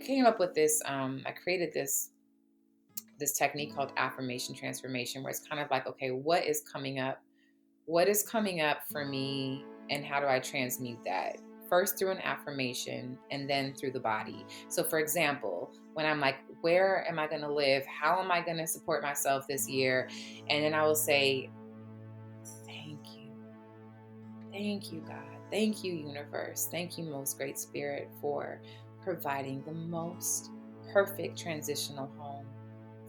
came up with this, I created this technique called affirmation transformation, where it's kind of like, okay, what is coming up? What is coming up for me, and how do I transmute that? First through an affirmation, and then through the body. So for example, when I'm like, where am I going to live? How am I going to support myself this year? And then I will say, thank you. Thank you, God. Thank you, universe. Thank you, most great spirit, for providing the most perfect transitional home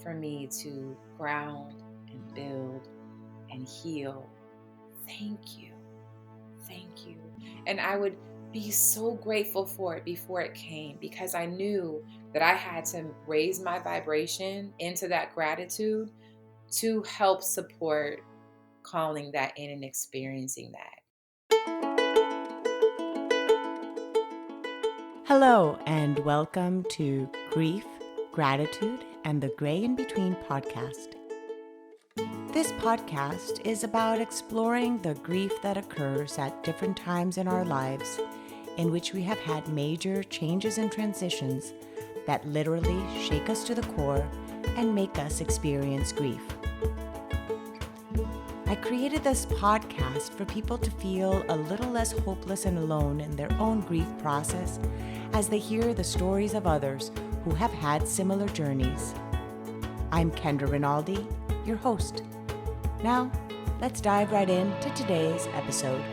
for me to ground and build and heal. Thank you. Thank you. And I would be so grateful for it before it came, because I knew that I had to raise my vibration into that gratitude to help support calling that in and experiencing that. Hello, and welcome to Grief, Gratitude, and the Gray in Between podcast. This podcast is about exploring the grief that occurs at different times in our lives, in which we have had major changes and transitions that literally shake us to the core and make us experience grief. I created this podcast for people to feel a little less hopeless and alone in their own grief process as they hear the stories of others who have had similar journeys. I'm Kendra Rinaldi, your host. Now, let's dive right into today's episode.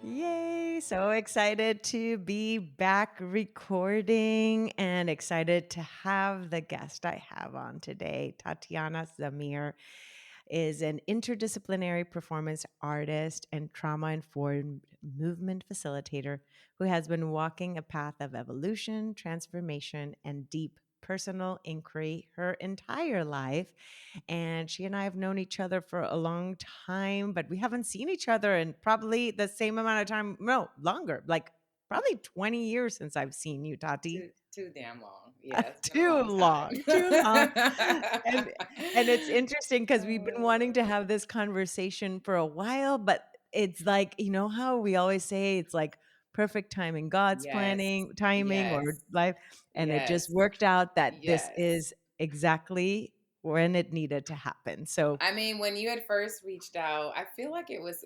Yay! So excited to be back recording and excited to have the guest I have on today. Tatiana Zamir is an interdisciplinary performance artist and trauma-informed movement facilitator who has been walking a path of evolution, transformation, and deep personal inquiry her entire life. And she and I have known each other for a long time, but we haven't seen each other in probably the same amount of time. No, longer, like probably 20 years since I've seen you, Tati. Too damn long. Yeah, it's been a Too long long, time. too long. And it's interesting because we've been wanting to have this conversation for a while, but it's like, you know how we always say it's like perfect timing, God's Yes. timing Yes. or life. And it just Yes. worked out that this Yes. is exactly when it needed to happen. So I mean, when you had first reached out, I feel like it was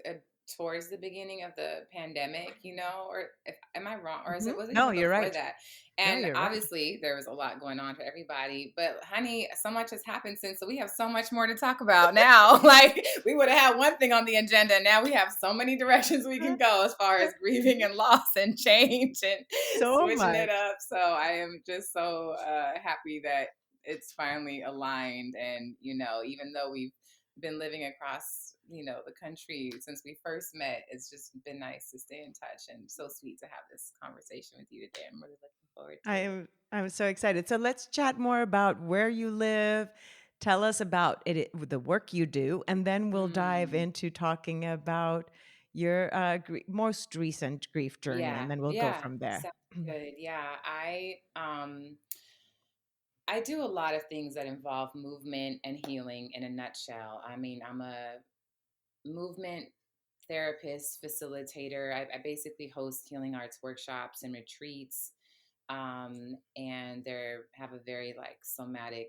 towards the beginning of the pandemic, or am I wrong? Or was it no, even you're before right. that? No, And you're right. obviously there was a lot going on for everybody, but honey, so much has happened since, so we have so much more to talk about now. Like, we would have had one thing on the agenda, and now we have so many directions we can go as far as grieving and loss and change and So switching it much. up. So I am just so happy that it's finally aligned. And, even though we've been living across the country since we first met, it's just been nice to stay in touch, and so sweet to have this conversation with you today. I'm really looking forward to it. I'm so excited. So let's chat more about where you live. Tell us about the work you do, and then we'll dive into talking about your most recent grief journey, Yeah, and then we'll go yeah, from there. sounds good. Yeah, I do a lot of things that involve movement and healing in a nutshell. I mean, I'm a movement therapist, facilitator. I basically host healing arts workshops and retreats, and they have a very like somatic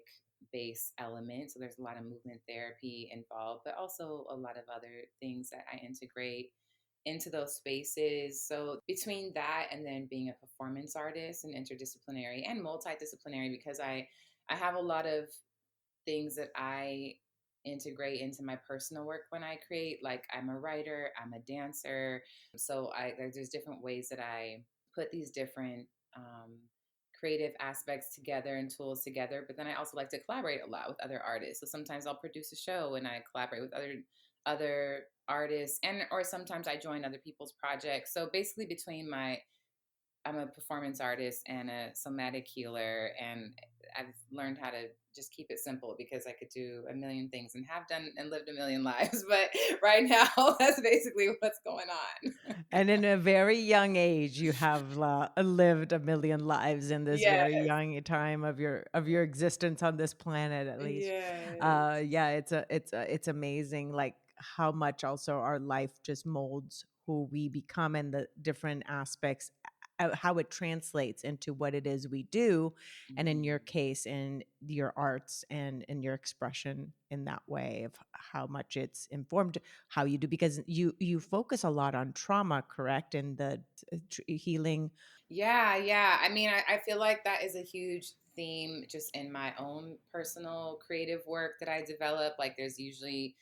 base element. So there's a lot of movement therapy involved, but also a lot of other things that I integrate into those spaces. So between that and then being a performance artist and interdisciplinary and multidisciplinary, because I have a lot of things that I integrate into my personal work when I create. Like, I'm a writer, I'm a dancer. So there's different ways that I put these different creative aspects together and tools together. But then I also like to collaborate a lot with other artists. So sometimes I'll produce a show and I collaborate with other artists, and or sometimes I join other people's projects. So basically I'm a performance artist and a somatic healer, and I've learned how to just keep it simple because I could do a million things and have done and lived a million lives. But right now, that's basically what's going on. And in a very young age, you have lived a million lives in this Yes. very young time of your existence on this planet, at least. Yes. Yeah, it's amazing, like how much also our life just molds who we become and the different aspects, how it translates into what it is we do, and in your Mhm. case, in your arts and in your expression in that way of how much it's informed how you do, because you focus a lot on trauma, correct, and the healing. Yeah, yeah. I mean, I feel like that is a huge theme just in my own personal creative work that I develop. Like, there's usually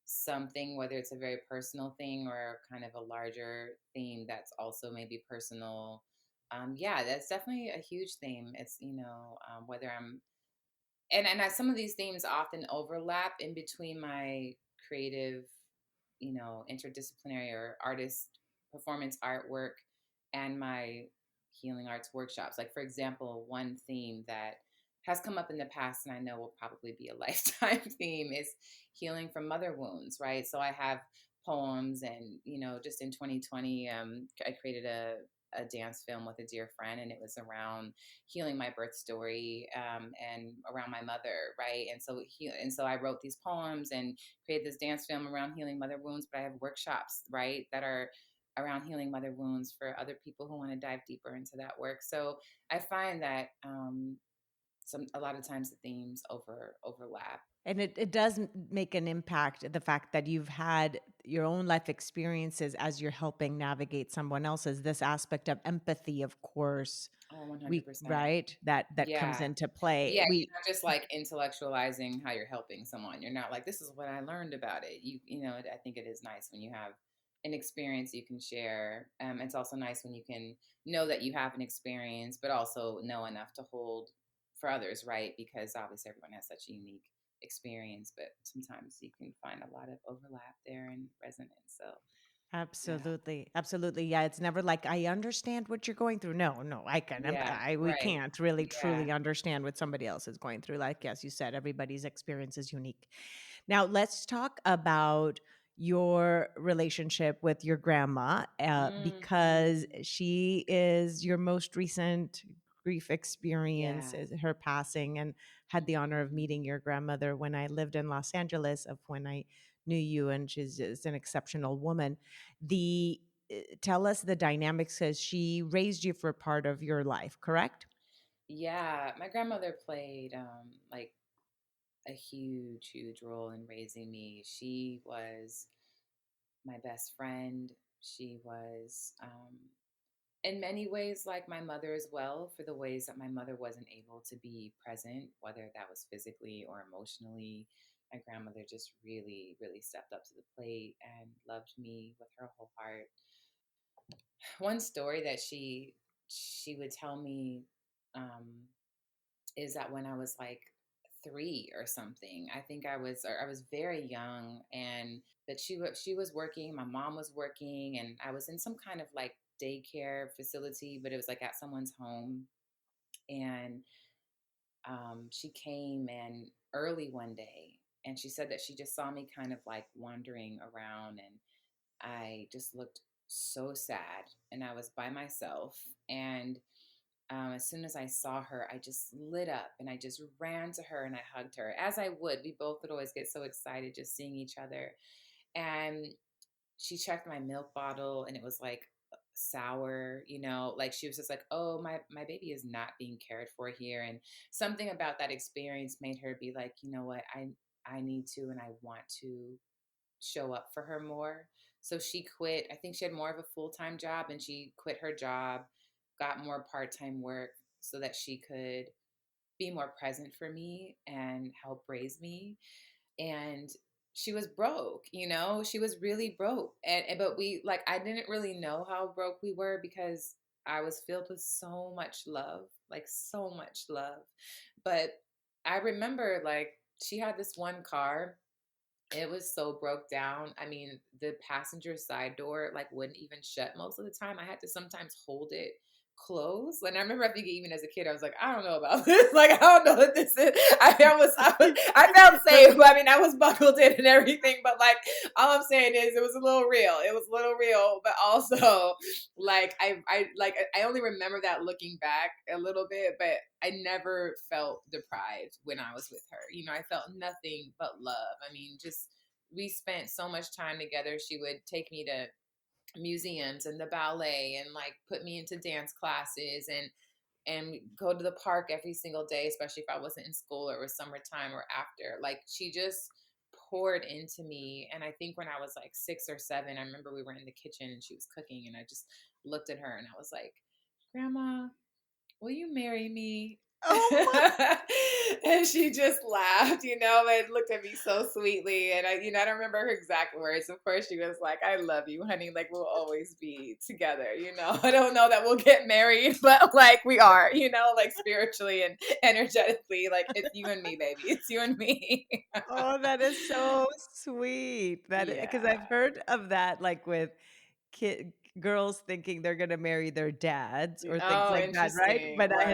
something, whether it's a very personal thing or kind of a larger theme that's also maybe personal. Yeah, that's definitely a huge theme. It's, whether I'm, some of these themes often overlap in between my creative, interdisciplinary or artist performance artwork and my healing arts workshops. Like, for example, one theme that has come up in the past and I know will probably be a lifetime theme is healing from mother wounds, right? So I have poems, and just in 2020, I created a dance film with a dear friend, and it was around healing my birth story, and around my mother, right? And so I wrote these poems and created this dance film around healing mother wounds. But I have workshops, right, that are around healing mother wounds for other people who want to dive deeper into that work. So I find that a lot of times the themes overlap. And it does make an impact, the fact that you've had your own life experiences as you're helping navigate someone else's. This aspect of empathy, of course, Oh, 100%. right, that comes Yeah. into play. Yeah, We you're not just like intellectualizing how you're helping someone. You're not like, this is what I learned about it. I think it is nice when you have an experience you can share. It's also nice when you can know that you have an experience, but also know enough to hold for others, right? Because obviously everyone has such a unique experience, but sometimes you can find a lot of overlap there and resonance. So, yeah. absolutely, absolutely. Yeah, it's never like I understand what you're going through. No, no, I can. Yeah, We right. can't really Yeah. truly understand what somebody else is going through. Like, yes, you said, everybody's experience is unique. Now, let's talk about your relationship with your grandma, because Hmm. she is your most recent grief experience, Yeah. is her passing, and had the honor of Mhm. meeting your grandmother when I lived in Los Angeles, of when I knew you, and she's just an exceptional woman. The Tell us the dynamics, as she raised you for part of your life, correct? Yeah, my grandmother played like a huge, huge role in raising me. She was my best friend. She was, in many ways, like my mother as well, for the ways that my mother wasn't able to be present, whether that was physically or emotionally. My grandmother just really, really stepped up to the plate and loved me with her whole heart. One story that she would tell me, um, is that when I was like 3 or something, I was very young, and that she was working, my mom was working, and I was in some kind of like daycare facility, but it was like at someone's home. And she came in early one day, and she said that she just saw me kind of like wandering around, and I just looked so sad, and I was by myself. And as soon as I saw her, I just lit up and I just ran to her and I hugged her, as I would. We both would always get so excited just seeing each other. And she checked my milk bottle, and it was like sour, like she was just like, oh, my baby is not being cared for here. And something about that experience made her be like, you know what, I need to, and I want to show up for her more. So she quit. I think she had more of a full-time job, and she quit her job, got more part-time work so that she could be more present for me and help raise me. And she was broke, she was really broke. But we, like, I didn't really know how broke we were because I was filled with so much love, like so much love. But I remember, like, she had this one car. It was so broke down. I mean, the passenger side door like wouldn't even shut most of the time. I had to sometimes hold it closed. And I remember, I think even as a kid, I was like, I don't know about this. Like, I don't know what this is. I felt safe. I mean, I was buckled in and everything, but like, all I'm saying is it was a little real. It was a little real, but also like, I only remember that looking back a little bit, but I never felt deprived when I was with her. I felt nothing but love. I mean, just we spent so much time together. She would take me to museums and the ballet, and like put me into dance classes, and go to the park every single day, especially if I wasn't in school or it was summertime or after. Like she just poured into me. And I think when I was like 6 or 7, I remember we were in the kitchen and she was cooking, and I just looked at her and I was like, Grandma, will you marry me? Oh And she just laughed, and looked at me so sweetly. And I don't remember her exact words. Of course, she was like, I love you, honey. Like, we'll always be together. I don't know that we'll get married, but like we are, like spiritually and energetically. Like, it's you and me, baby. It's you and me. Oh, that is so sweet. That because I've Yeah. heard of that, like with kid girls thinking they're gonna marry their dads or things Oh, like that, right? interesting. But Right.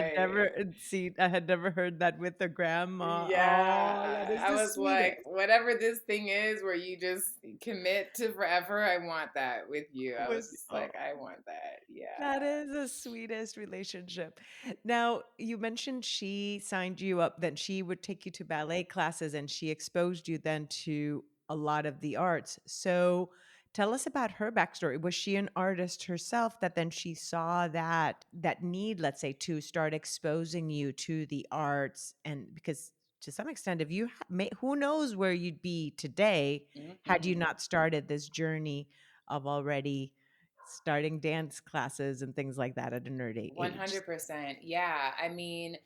I had never heard that with a grandma. Oh, that Yeah, is I the was sweetest. like, whatever this thing is where you just commit to forever, I want that with you. I With was just oh, like, I want that. that Yeah. is the sweetest relationship. Now, you mentioned she signed you up, then she would take you to ballet classes and she exposed you then to a lot of the arts. So tell us about her backstory. Was she an artist herself that then she saw that need, let's say, to start exposing you to the arts? And because to some extent, if you who knows where you'd be today had you Hmm. not started this journey of already starting dance classes and things like that at an early age. 100%. Yeah. I mean,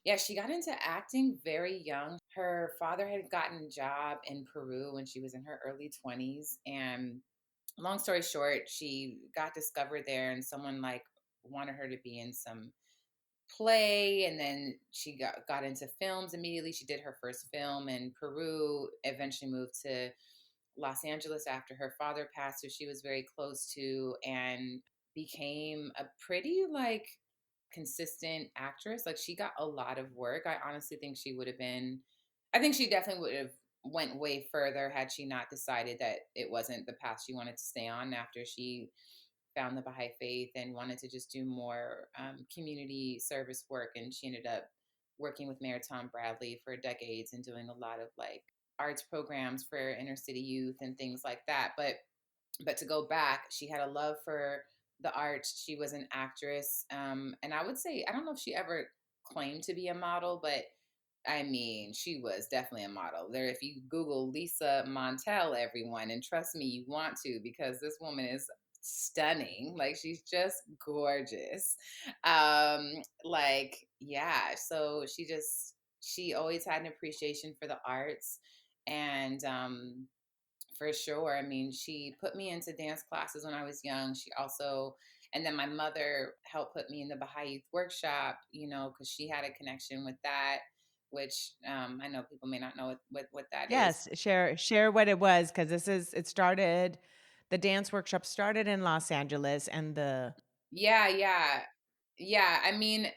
yeah, she got into acting very young. Her father had gotten a job in Peru when she was in her early 20s. And long story short, she got discovered there, and someone like wanted her to be in some play, and then she got into films immediately. She did her first film in Peru, eventually moved to Los Angeles after her father passed, who she was very close to, and became a pretty like consistent actress. Like she got a lot of work. I honestly think she would have been I think she definitely would have went way further had she not decided that it wasn't the path she wanted to stay on after she found the Baha'i faith and wanted to just do more community service work. And she ended up working with Mayor Tom Bradley for decades and doing a lot of like arts programs for inner city youth and things like that. But to go back, she had a love for the arts. She was an actress, and I would say I don't know if she ever claimed to be a model, but I mean, she was definitely a model. There, if you Google Lisa Montel, everyone, and trust me, you want to, because this woman is stunning. Like she's just gorgeous. Like yeah. So she always had an appreciation for the arts, and for sure. I mean, she put me into dance classes when I was young. She also, and then my mother helped put me in the Baha'i Youth Workshop, because she had a connection with that, which I know people may not know what that is. Yes, share what it was because it started the dance workshop started in Los Angeles and the Yeah, yeah. Yeah, I mean,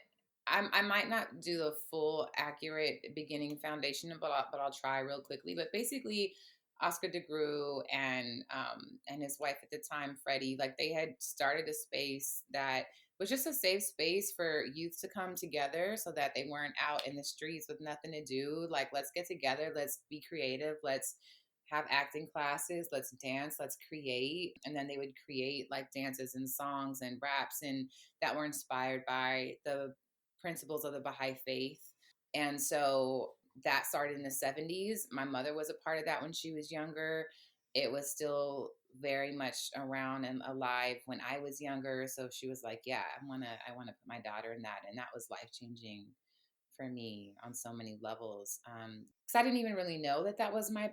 I might not do the full accurate beginning foundation, but I'll try real quickly. But basically, Oscar DeGru and his wife at the time, Freddie, like they had started a space that was just a safe space for youth to come together so that they weren't out in the streets with nothing to do. Like, let's get together, let's be creative, let's have acting classes, let's dance, let's create. And then they would create like dances and songs and raps and that were inspired by the principles of the Baha'i faith. And so that started in the 70s. My mother was a part of that when she was younger. It was still very much around and alive when I was younger. So she was like, yeah, I wanna put my daughter in that. And that was life changing for me on so many levels. Because I didn't even really know that that was my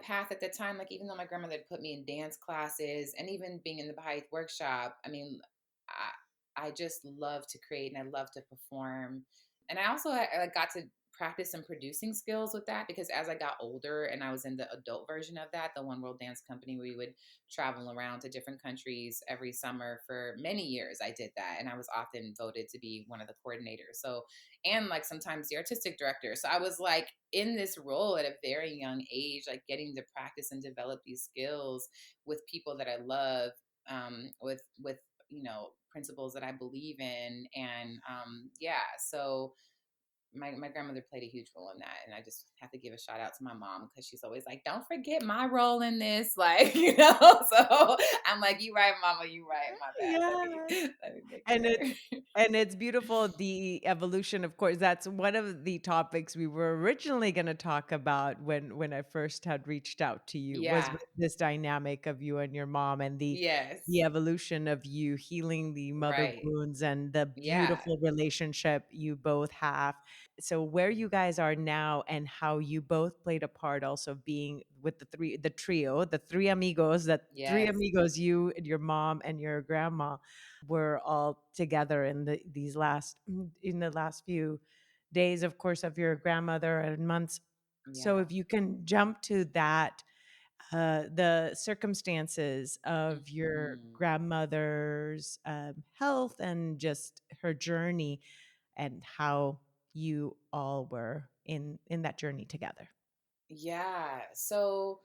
path at the time. Like even though my grandmother had put me in dance classes and even being in the Baha'i workshop, I mean, I just love to create and I love to perform. And I also I got to practice some producing skills with that because as I got older and I was in the adult version of that, the One World Dance Company, we would travel around to different countries every summer for many years. I did that and I was often voted to be one of the coordinators. So and like sometimes the artistic director. So I was like in this role at a very young age, like getting to practice and develop these skills with people that I love, with principles that I believe in, and yeah. So my grandmother played a huge role in that, and I just have to give a shout out to my mom because she's always like, "Don't forget my role in this," like, you know. So I'm like, "You right, Mama, you right. My bad. Let me Yeah. let me make And sure." it's beautiful, the evolution, of course. That's one of the topics we were originally going to talk about when I first had reached out to you, was Yeah. with this dynamic of you and your mom, and the Yes. evolution of you healing the mother Right. wounds and the Yeah. beautiful relationship you both have. So where you guys are now, and how you both played a part also being with the trio, the three Yes. amigos, you and your mom and your grandma, were all together in the last few days, of course, of your grandmother, and months. So Yeah. if you can jump to that, the circumstances of your Mhm. grandmother's health, and just her journey, and how you all were in that journey together. Yeah. So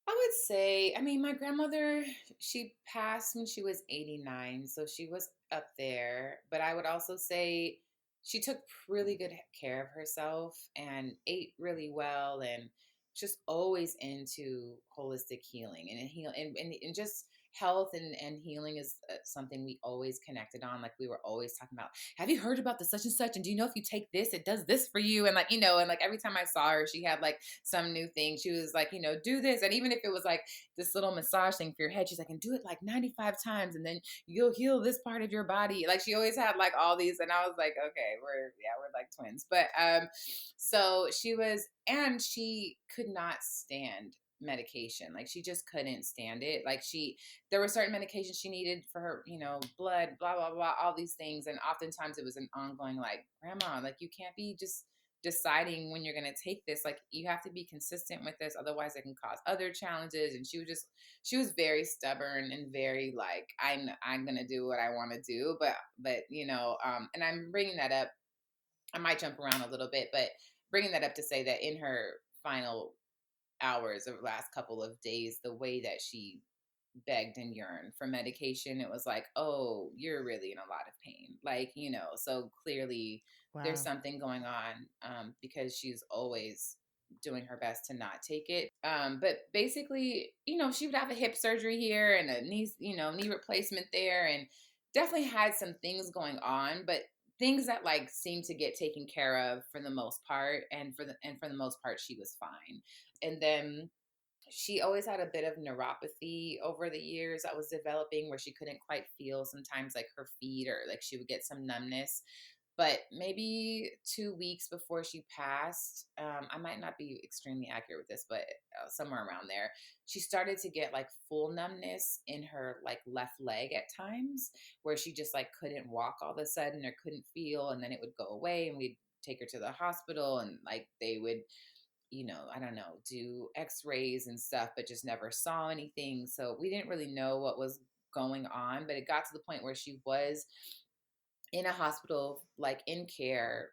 I would say, I mean, my grandmother, she passed when she was 89, so she was up there. But I would also say she took really good care of herself and ate really well, and just always into holistic healing and just health and healing is something we always connected on. Like we were always talking about, have you heard about the such and such? And do you know if you take this, it does this for you? And like, and like every time I saw her, she had like some new thing. She was like, do this. And even if it was like this little massage thing for your head, she's like, and do it like 95 times and then you'll heal this part of your body. Like she always had like all these. And I was like, okay, we're like twins. But so she could not stand medication. Like she just couldn't stand it. Like there were certain medications she needed for her, blood, blah, blah, blah, all these things. And oftentimes it was an ongoing, like, grandma, like you can't be just deciding when you're going to take this. Like you have to be consistent with this, otherwise it can cause other challenges. And she was very stubborn and very like, I'm going to do what I want to do. But and I'm bringing that up, I might jump around a little bit, but bringing that up to say that in her final hours or last couple of days, the way that she begged and yearned for medication, it was like, oh, you're really in a lot of pain. Like, so clearly there's Wow. something going on, because she's always doing her best to not take it. But basically, she would have a hip surgery here and a knee replacement there, and definitely had some things going on, but things that like seemed to get taken care of for the most part. And for the most part, she was fine. And then she always had a bit of neuropathy over the years that was developing, where she couldn't quite feel sometimes like her feet, or like she would get some numbness. But maybe 2 weeks before she passed, I might not be extremely accurate with this, but somewhere around there, she started to get like full numbness in her like left leg at times, where she just like couldn't walk all of a sudden or couldn't feel, and then it would go away, and we'd take her to the hospital, and like they would, I don't know, do x-rays and stuff, but just never saw anything. So we didn't really know what was going on, but it got to the point where she was in a hospital, like in care,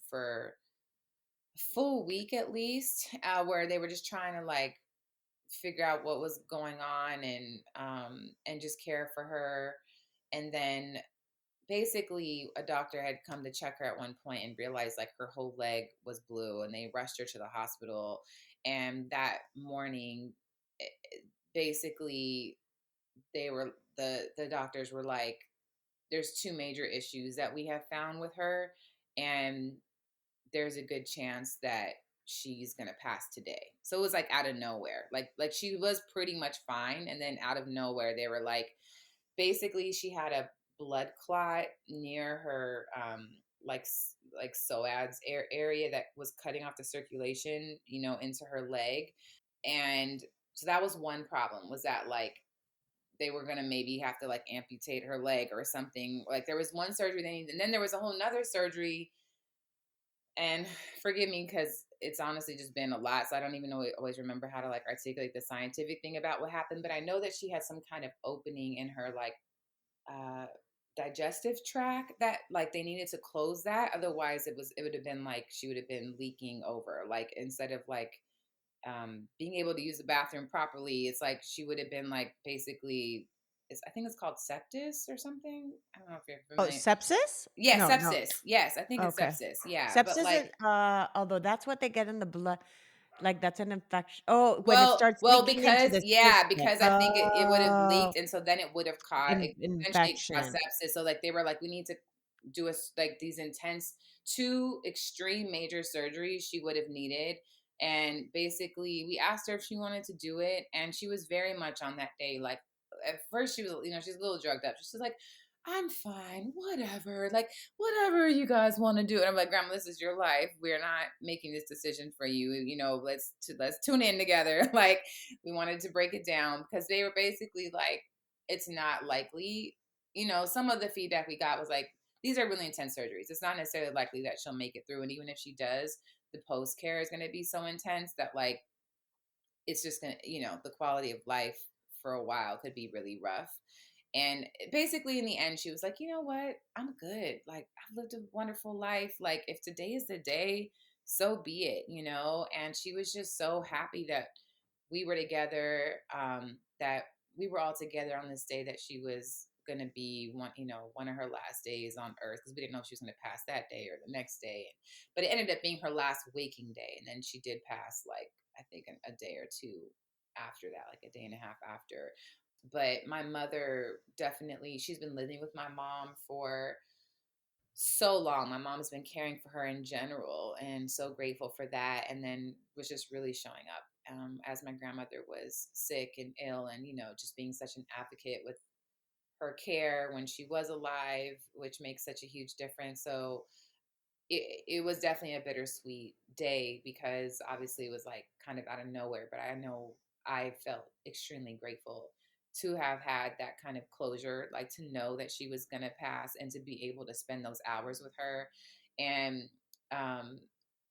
for a full week at least, where they were just trying to like figure out what was going on, and just care for her. And then basically a doctor had come to check her at one point and realized like her whole leg was blue, and they rushed her to the hospital. And that morning, eh, basically the doctors were like, there's two major issues that we have found with her, and there's a good chance that she's gonna pass today. So it was like out of nowhere, like she was pretty much fine, and then out of nowhere they were like, basically she had a blood clot near her, like psoas area that was cutting off the circulation, into her leg. And so that was one problem, was that like they were gonna maybe have to like amputate her leg or something. Like there was one surgery they needed, and then there was a whole nother surgery. And forgive me because it's honestly just been a lot, so I don't even know, always remember how to like articulate the scientific thing about what happened. But I know that she had some kind of opening in her like uh digestive tract, that like they needed to close that, otherwise it would have been like she would have been leaking over, like instead of like being able to use the bathroom properly, it's like she would have been like basically I think it's called sepsis or something. I don't know if you're Oh, familiar. sepsis? Yeah, No, no. sepsis. Yes, I think it's Okay. sepsis. Yeah, but Sepsis like, is, although that's what they get in the blood, like that's an infection. Oh, when it well, starts well, leaking into because the yeah, system. because I think it would have Oh, leaked, and so then it would have caused eventually caused infection. sepsis. So like they were like, we need to do like these intense two extreme major surgeries she would have needed. And basically, we asked her if she wanted to do it, and she was very much on that day. Like at first, she was, she's a little drugged up. She's like, "I'm fine, whatever. Like whatever you guys want to do." And I'm like, "Grandma, this is your life. We're not making this decision for you. Let's tune in together." Like we wanted to break it down because they were basically like, it's not likely. Some of the feedback we got was like, these are really intense surgeries. It's not necessarily likely that she'll make it through. And even if she does, the post care is going to be so intense that like it's just going to, the quality of life for a while could be really rough. And basically, in the end, she was like, you know what? I'm good. Like, I've lived a wonderful life. Like, if today is the day, so be it. And she was just so happy that we were together, that we were all together on this day that she was going to be one of her last days on earth, because we didn't know if she was going to pass that day or the next day. But it ended up being her last waking day. And then she did pass, like, I think a day or two after that, like a day and a half after. But my mother definitely, she's been living with my mom for so long. My mom's been caring for her in general, and so grateful for that. And then was just really showing up, as my grandmother was sick and ill, and just being such an advocate with her care when she was alive, which makes such a huge difference. So it was definitely a bittersweet day, because obviously it was like kind of out of nowhere, but I know I felt extremely grateful to have had that kind of closure, like to know that she was going to pass and to be able to spend those hours with her. And um,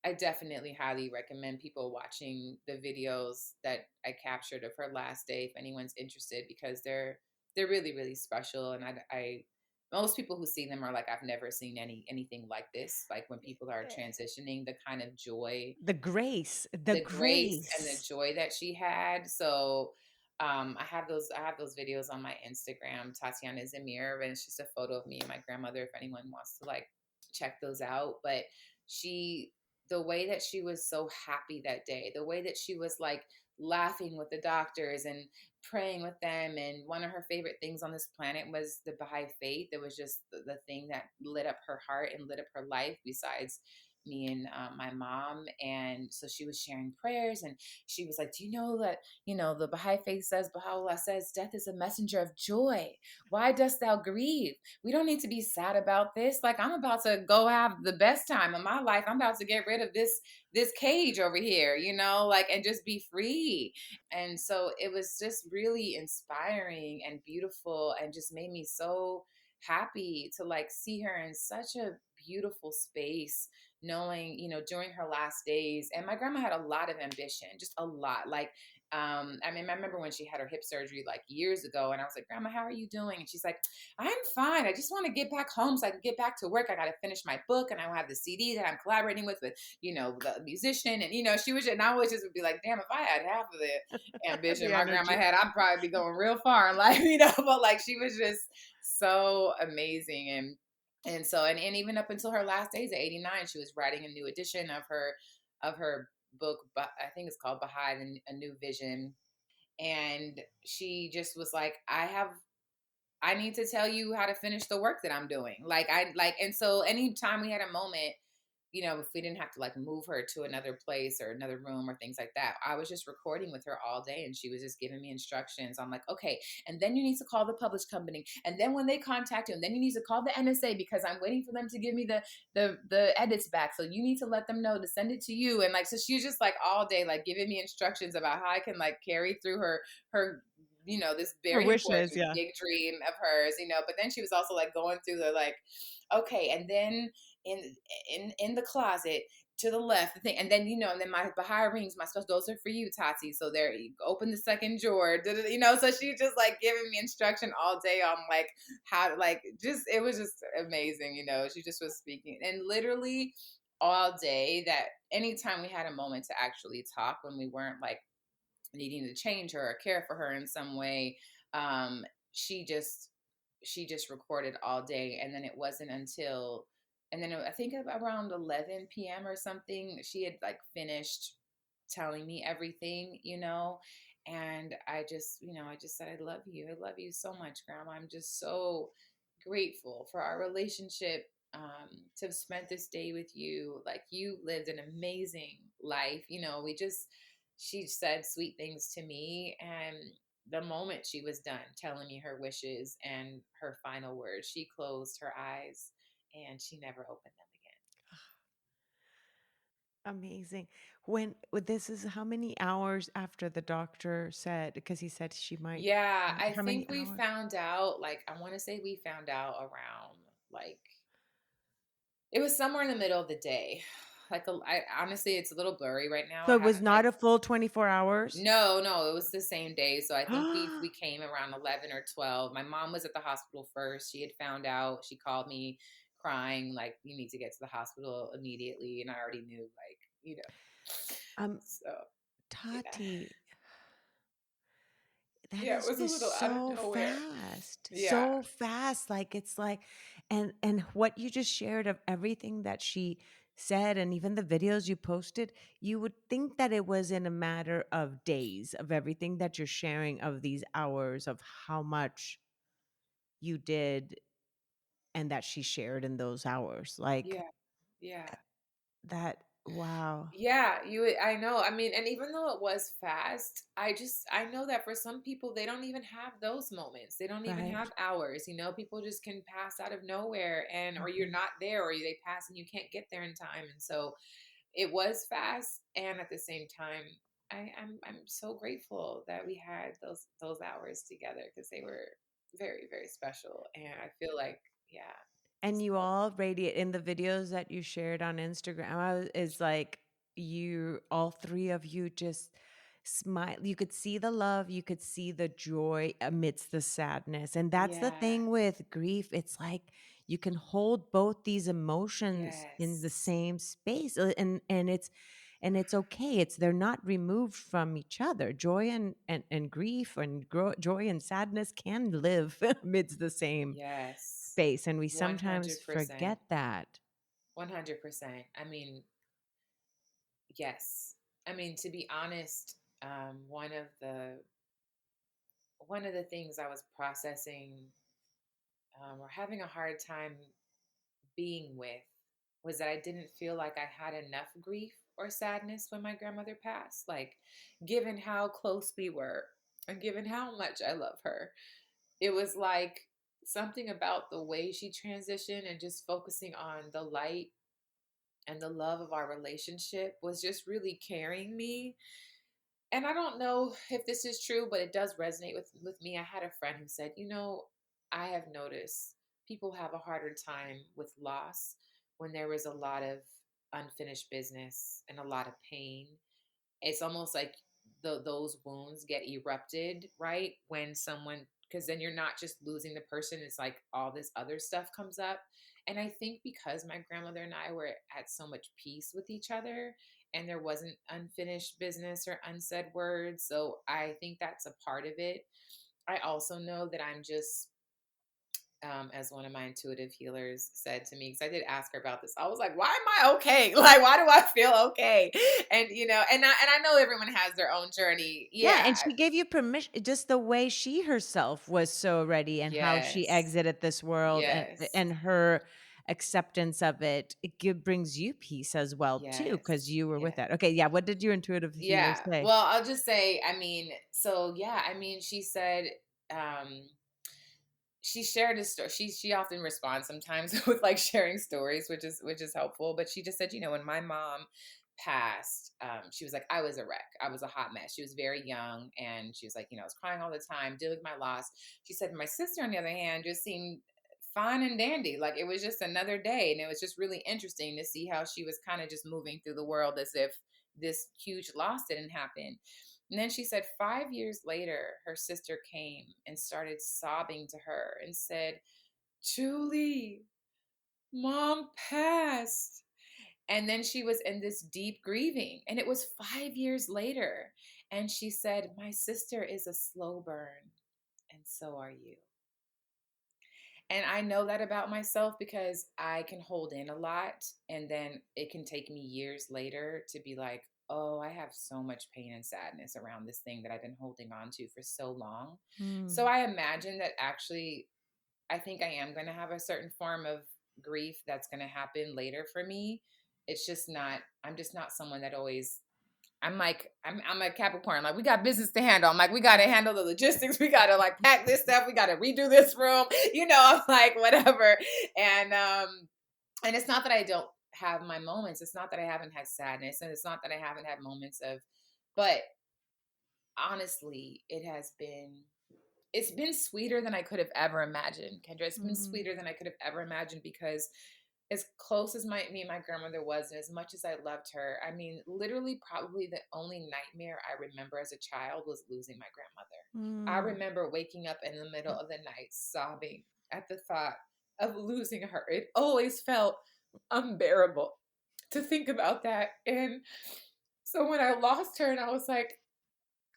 I definitely highly recommend people watching the videos that I captured of her last day if anyone's interested, because they're really really special. And I most people who see them are like, I've never seen anything like this. Like when people are transitioning, the kind of joy, The the grace and the grace. joy that she had. So I have those videos on my Instagram, Tatiana Zamir, and it's just a photo of me and my grandmother if anyone wants to like check those out. But she the way that she was so happy that day, the way that she was like laughing with the doctors and praying with them. And one of her favorite things on this planet was the Baha'i faith. It was just the thing that lit up her heart and lit up her life, besides me and my mom. And so she was sharing prayers, and she was like, do you know that the Baha'i faith says, Baha'u'llah says, death is a messenger of joy. Why dost thou grieve? We don't need to be sad about this. Like, I'm about to go have the best time of my life. I'm about to get rid of this cage over here, like, and just be free. And so it was just really inspiring and beautiful, and just made me so happy to like see her in such a beautiful space, knowing during her last days. And my grandma had a lot of ambition, just a lot. Like, I mean, I remember when she had her hip surgery like years ago, and I was like, Grandma, how are you doing? And she's like, I'm fine. I just want to get back home so I can get back to work. I got to finish my book, and I have the CD that I'm collaborating with the musician. And she was, and I always just would be like, damn, if I had half of the ambition The my grandma energy. had, I'd probably be going real far in life, but like she was just so amazing. And so, and even up until her last days at 89, she was writing a new edition of her book, but I think it's called Behind a New Vision. And she just was like, I need to tell you how to finish the work that I'm doing. And so anytime we had a moment, if we didn't have to like move her to another place or another room or things like that, I was just recording with her all day, and she was just giving me instructions. I'm like, okay, and then you need to call the published company, and then when they contact you, and then you need to call the NSA, because I'm waiting for them to give me the edits back. So you need to let them know to send it to you. And like, so she was just like all day like giving me instructions about how I can like carry through her this Her very wishes, important yeah. big dream of hers. But then she was also like going through the like, okay, and then in in the closet to the left, the thing, and then and then my Baha'i rings, my stuff, those are for you, Tati. So there, you open the second drawer, so she just like giving me instruction all day on like how to like just, it was just amazing. She just was speaking, and literally all day, that anytime we had a moment to actually talk when we weren't like needing to change her or care for her in some way, she just she just recorded all day, and then it wasn't until and then I think around 11 p.m. or something she had like finished telling me everything, and I just said, I love you so much, grandma. I'm just so grateful for our relationship, to have spent this day with you. Like, you lived an amazing life. She said sweet things to me. And the moment she was done telling me her wishes and her final words, she closed her eyes and she never opened them again. Amazing. This is how many hours after the doctor said, because he said she might, Yeah, I how many think we hours? found out, like, I want to say we found out around, like, it was somewhere in the middle of the day. Honestly, it's a little blurry right now. So I it was haven't like not a full 24 hours? No, no, it was the same day. So I think we came around 11 or 12. My mom was at the hospital first. She had found out. She called me crying like, you need to get to the hospital immediately, and I already knew, like, Um, So, yeah. Tati, that Yeah, it is was a just little out of so nowhere. fast. Yeah. So fast. Like it's like and what you just shared of everything that she said and even the videos you posted, you would think that it was in a matter of days of everything that you're sharing of these hours of how much you did and that she shared in those hours. Like Yeah. Yeah. that wow. Yeah, I know. I mean, and even though it was fast, I know that for some people they don't even have those moments. They don't even Right. have hours, people just can pass out of nowhere, and or you're Mhm. not there, or they pass and you can't get there in time. And so it was fast, and at the same time I'm so grateful that we had those hours together, because they were very, very special. And I feel like, yeah. And you So, all radiate in the videos that you shared on Instagram. Is like you, all three of you, just smile. You could see the love, you could see the joy amidst the sadness. And that's the yeah. thing with grief. It's like you can hold both these emotions in the Yes. same space, and it's okay. It's they're not removed from each other. Joy and grief and joy and sadness can live amidst the same Yes. space, and we sometimes 100%. forget that. 100%. I mean, yes. I mean, to be honest, one of the things I was processing, or having a hard time being with, was that I didn't feel like I had enough grief or sadness when my grandmother passed. Like, given how close we were and given how much I love her, it was like something about the way she transitioned and just focusing on the light and the love of our relationship was just really carrying me. And I don't know if this is true, but it does resonate with me. I had a friend who said, I have noticed people have a harder time with loss when there was a lot of unfinished business and a lot of pain. It's almost like those wounds get erupted, right? When someone, because then you're not just losing the person, it's like all this other stuff comes up. And I think because my grandmother and I were at so much peace with each other, and there wasn't unfinished business or unsaid words, so I think that's a part of it. I also know that I'm just, as one of my intuitive healers said to me, because I did ask her about this. I was like, "Why am I okay? Like, why do I feel okay?" And I know everyone has their own journey. Yeah, Yeah. and she gave you permission, just the way she herself was so ready and how she Yes. exited this world, Yes. and her acceptance of it, brings you peace as well too, because Yes. you were with Yeah. that. Okay, yeah, what did your intuitive healer Yeah. say? Well, I'll just say, I mean, so yeah, I mean, she said, she shared a story. She often responds sometimes with like sharing stories, which is helpful. But she just said, when my mom passed, she was like, I was a wreck. I was a hot mess. She was very young, and she was like, I was crying all the time, dealing with my loss. She said my sister, on the other hand, just seemed fine and dandy. Like, it was just another day, and it was just really interesting to see how she was kind of just moving through the world as if this huge loss didn't happen. And then she said 5 years later, her sister came and started sobbing to her and said, Julie, mom passed. And then she was in this deep grieving. And it was 5 years later. And she said, my sister is a slow burn. And and so are you. And I know that about myself because I can hold in a lot, and then it can take me years later to be like, oh, I have so much pain and sadness around this thing that I've been holding on to for so long. So Mm, I imagine that actually, I think I am going to have a certain form of grief that's going to happen later for me. It's just not, I'm just not someone that always, I'm a Capricorn. Like, we got business to handle. I'm like, we got to handle the logistics. We got to like pack this stuff. We got to redo this room. I'm like, whatever. And it's not that I don't have my moments. It's not that I haven't had sadness, and it's not that I haven't had moments of, but honestly, it's been sweeter than I could have ever imagined, Kendra. It's been mm, sweeter than I could have ever imagined because as close as me and my grandmother was, and as much as I loved her, I mean, literally, probably the only nightmare I remember as a child was losing my grandmother. I mm. remember waking up in the middle of the night sobbing at the thought of losing her. It always felt unbearable to think about that. And so when I lost her, and I was like,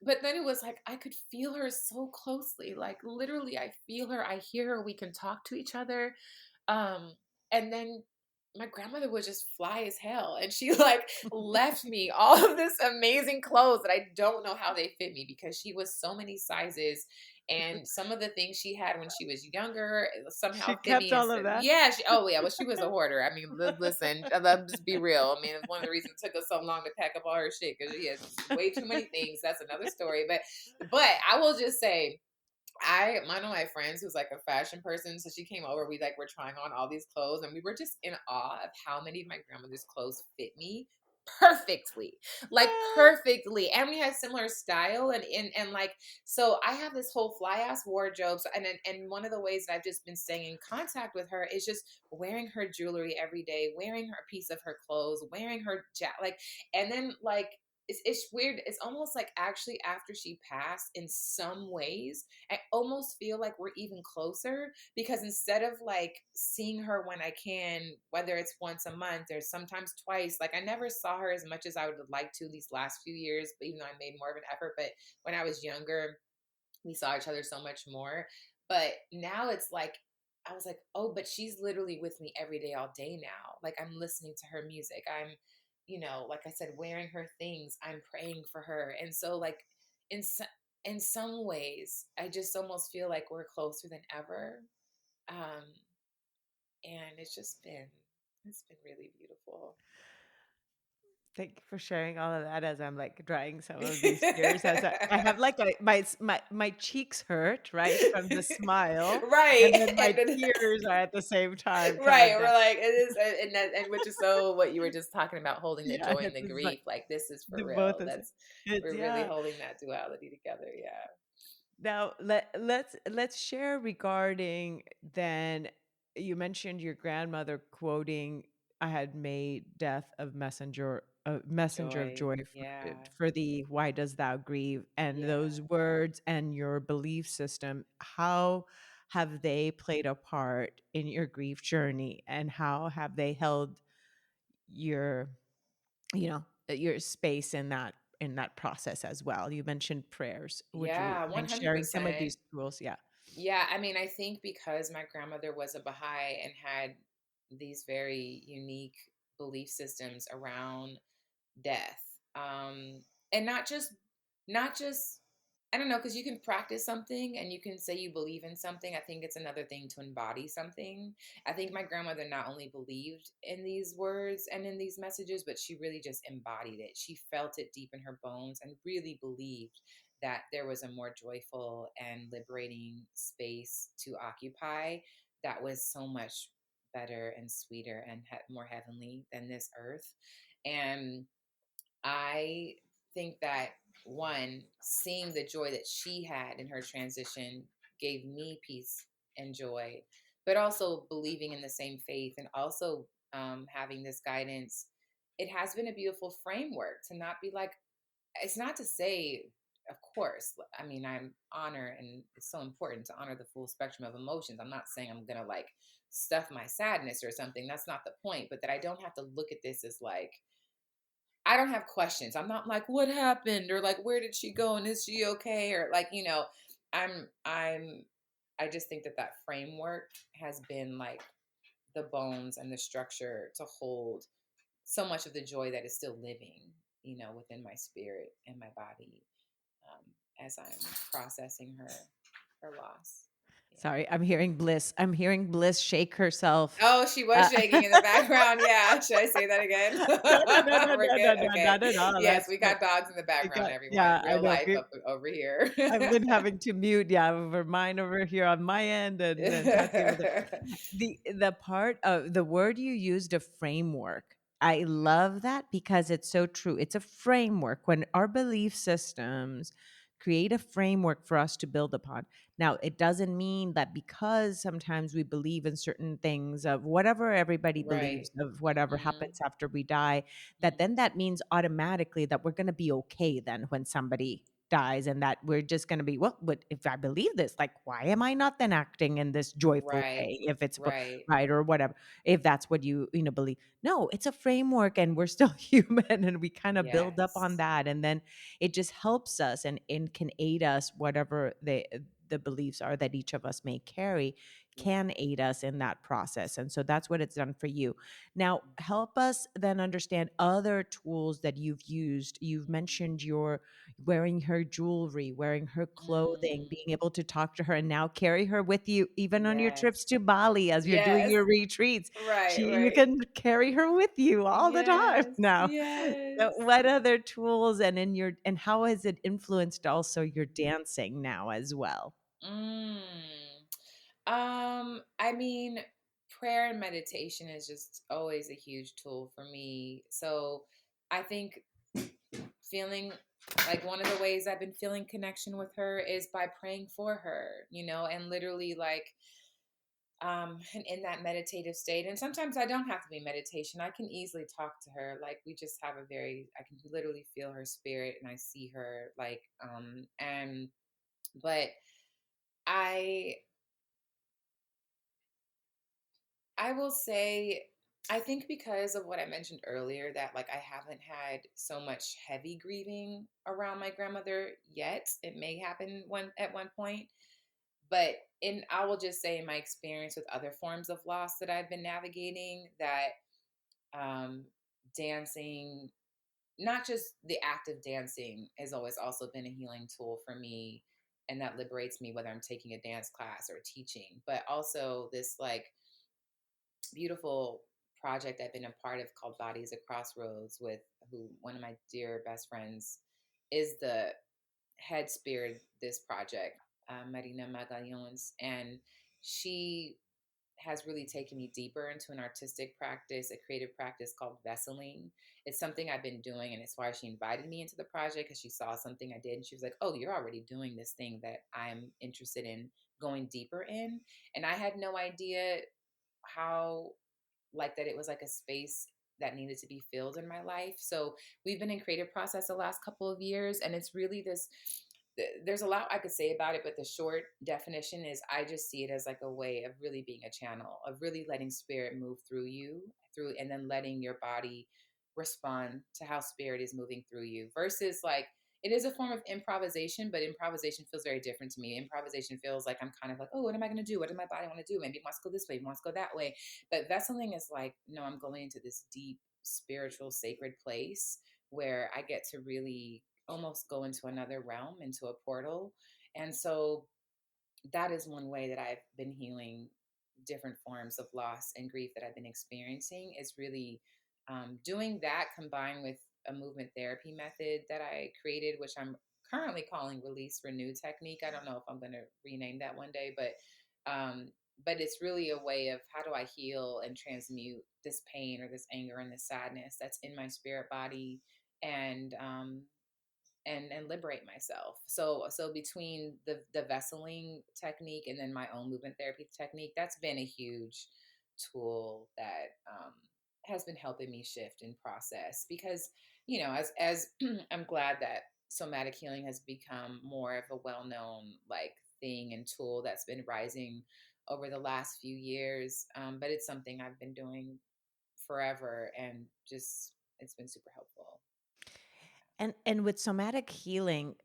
but then it was like I could feel her so closely. Like, literally, I feel her, I hear her, we can talk to each other. Um, and then my grandmother was just fly as hell. And she like left me all of this amazing clothes that I don't know how they fit me because she was so many sizes. And some of the things she had when she was younger She somehow fit kept me. And all of that? yeah, oh yeah, well, she was a hoarder. I mean, listen, let's just be real. I mean, it's one of the reasons it took us so long to pack up all her shit because she has way too many things. That's another story. But I will just say, one of my friends who's like a fashion person, so she came over. We like were trying on all these clothes, and we were just in awe of how many of my grandmother's clothes fit me perfectly, like Ah, perfectly. And we had similar style, and like, so I have this whole fly ass wardrobe. So, and one of the ways that I've just been staying in contact with her is just wearing her jewelry every day, wearing her piece of her clothes, wearing her like, and then like. It's weird. It's almost like actually after she passed, in some ways, I almost feel like we're even closer because instead of like seeing her when I can, whether it's once a month or sometimes twice, like I never saw her as much as I would like to these last few years, but even though I made more of an effort. But when I was younger, we saw each other so much more. But now it's like, I was like, oh, but she's literally with me every day, all day now. Like, I'm listening to her music. Like I said, wearing her things. I'm praying for her. And so, like, in so, in some ways, I just almost feel like we're closer than ever. Um, and it's been really beautiful. thank you for sharing all of that as I'm, like, drying some of these tears as I have, like, my cheeks hurt, right, from the smile, Right. and then my And then tears are at the same time coming right, down. we're like, it is, and which is so what you were just talking about, holding the Yeah, joy and it's the just like grief. Like, this is the for both real. is That's it's We're really yeah. holding that duality together. Yeah, Now let's share regarding then you mentioned your grandmother quoting I had made death of messenger a messenger of joy. joy Yeah, for thee why does thou grieve and those yeah, words and your belief system how have they played a part in your grief journey and how have they held your your space in that process as well. You mentioned prayers. Would you yeah, one mind hundred sharing some of percent. these tools? Yeah. Yeah, I mean, I think because my grandmother was a Baha'i and had these very unique belief systems around death, and not just I don't know, because you can practice something and you can say you believe in something. I think it's another thing to embody something. I think my grandmother not only believed in these words and in these messages, but she really just embodied it. She felt it deep in her bones and really believed that there was a more joyful and liberating space to occupy that was so much better and sweeter and more heavenly than this earth. And I think that, one, seeing the joy that she had in her transition gave me peace and joy, but also believing in the same faith and also having this guidance. It has been a beautiful framework to not be like, it's not to say, of course, I mean, I'm honor, and it's so important to honor the full spectrum of emotions. I'm not saying I'm going to like stuff my sadness or something. That's not the point, but that I don't have to look at this as like, I don't have questions. I'm not like, what happened? Or like, where did she go? And is she okay? Or like, I'm I just think that that framework has been like the bones and the structure to hold so much of the joy that is still living, within my spirit and my body, as I'm processing her loss. Yeah. Sorry, I'm hearing Bliss. I'm hearing Bliss shake herself. Oh, she was Uh, shaking in the background. Yeah. Should I say that again? no, no, no, no, We're no, no, good. no, Okay. not at all. Yes, That's we good. got dogs in the We background, got, everyone. yeah, I Real know. life up over here. I've been having to mute, yeah, over mine over here on my end, and then Tati over there. The part of the word you used, a framework. I love that because it's so true. It's a framework when our belief systems create a framework for us to build upon. Now, it doesn't mean that because sometimes we believe in certain things of whatever everybody Right. believes of whatever Mhm. happens after we die, that Mhm. then that means automatically that we're going to be okay then when somebody dies, and that we're just going to be, well, but if I believe this, like, why am I not then acting in this joyful Right. way if it's Right. right or whatever, if that's what you believe? No, it's a framework, and we're still human, and we kind of build up on Yes. that, and then it just helps us and can aid us, whatever the beliefs are that each of us may carry Yeah. can aid us in that process. And so that's what it's done for you. Now, Mhm. help us then understand other tools that you've used. You've mentioned your wearing her jewelry, wearing her clothing, Mm. being able to talk to her and now carry her with you even on your trips Yes. to Bali as you're doing Yes. your retreats. Right, You right. can carry her with you all the time Yes. now. So Yes. what other tools and how has it influenced also your Mhm. dancing now as well? Mm. I mean, prayer and meditation is just always a huge tool for me. So I think feeling like one of the ways I've been feeling connection with her is by praying for her, and literally like and in that meditative state. And sometimes I don't have to be meditation. I can easily talk to her. Like we just have a very I can literally feel her spirit and I see her like and but I I will say, I think because of what I mentioned earlier, that like I haven't had so much heavy grieving around my grandmother yet. It may happen at one point, but I will just say in my experience with other forms of loss that I've been navigating, that um, dancing, not just the act of dancing, has always also been a healing tool for me, and that liberates me whether I'm taking a dance class or teaching, but also this like beautiful project I've been a part of called Bodies at Crossroads, with who one of my dear best friends is the head spirit this project, Marina Magallons, and she has really taken me deeper into an artistic practice, a creative practice called vesseling. It's something I've been doing, and it's why she invited me into the project, because she saw something I did, and she was like, "Oh, you're already doing this thing that I'm interested in going deeper in," and I had no idea how like that it was like a space that needed to be filled in my life. So we've been in creative process the last couple of years, and it's really this there's a lot I could say about it, but the short definition is I just see it as like a way of really being a channel, of really letting spirit move through you, through, and then letting your body respond to how spirit is moving through you, versus like it is a form of improvisation, but improvisation feels very different to me. Improvisation feels like I'm kind of like, oh, what am I going to do? What does my body want to do? Maybe it wants to go this way, it wants to go that way. But vesseling is like, no, I'm going into this deep spiritual sacred place where I get to really almost go into another realm, into a portal. And so that is one way that I've been healing different forms of loss and grief that I've been experiencing, is really doing that combined with a movement therapy method that I created, which I'm currently calling Release Renew Technique. I don't know if I'm going to rename that one day, but it's really a way of how do I heal and transmute this pain or this anger and this sadness that's in my spirit body, and and liberate myself. So between the vesseling technique and then my own movement therapy technique, that's been a huge tool that has been helping me shift and process, because as I'm glad that somatic healing has become more of a well-known like thing and tool that's been rising over the last few years, but it's something I've been doing forever, and just it's been super helpful. And with somatic healing,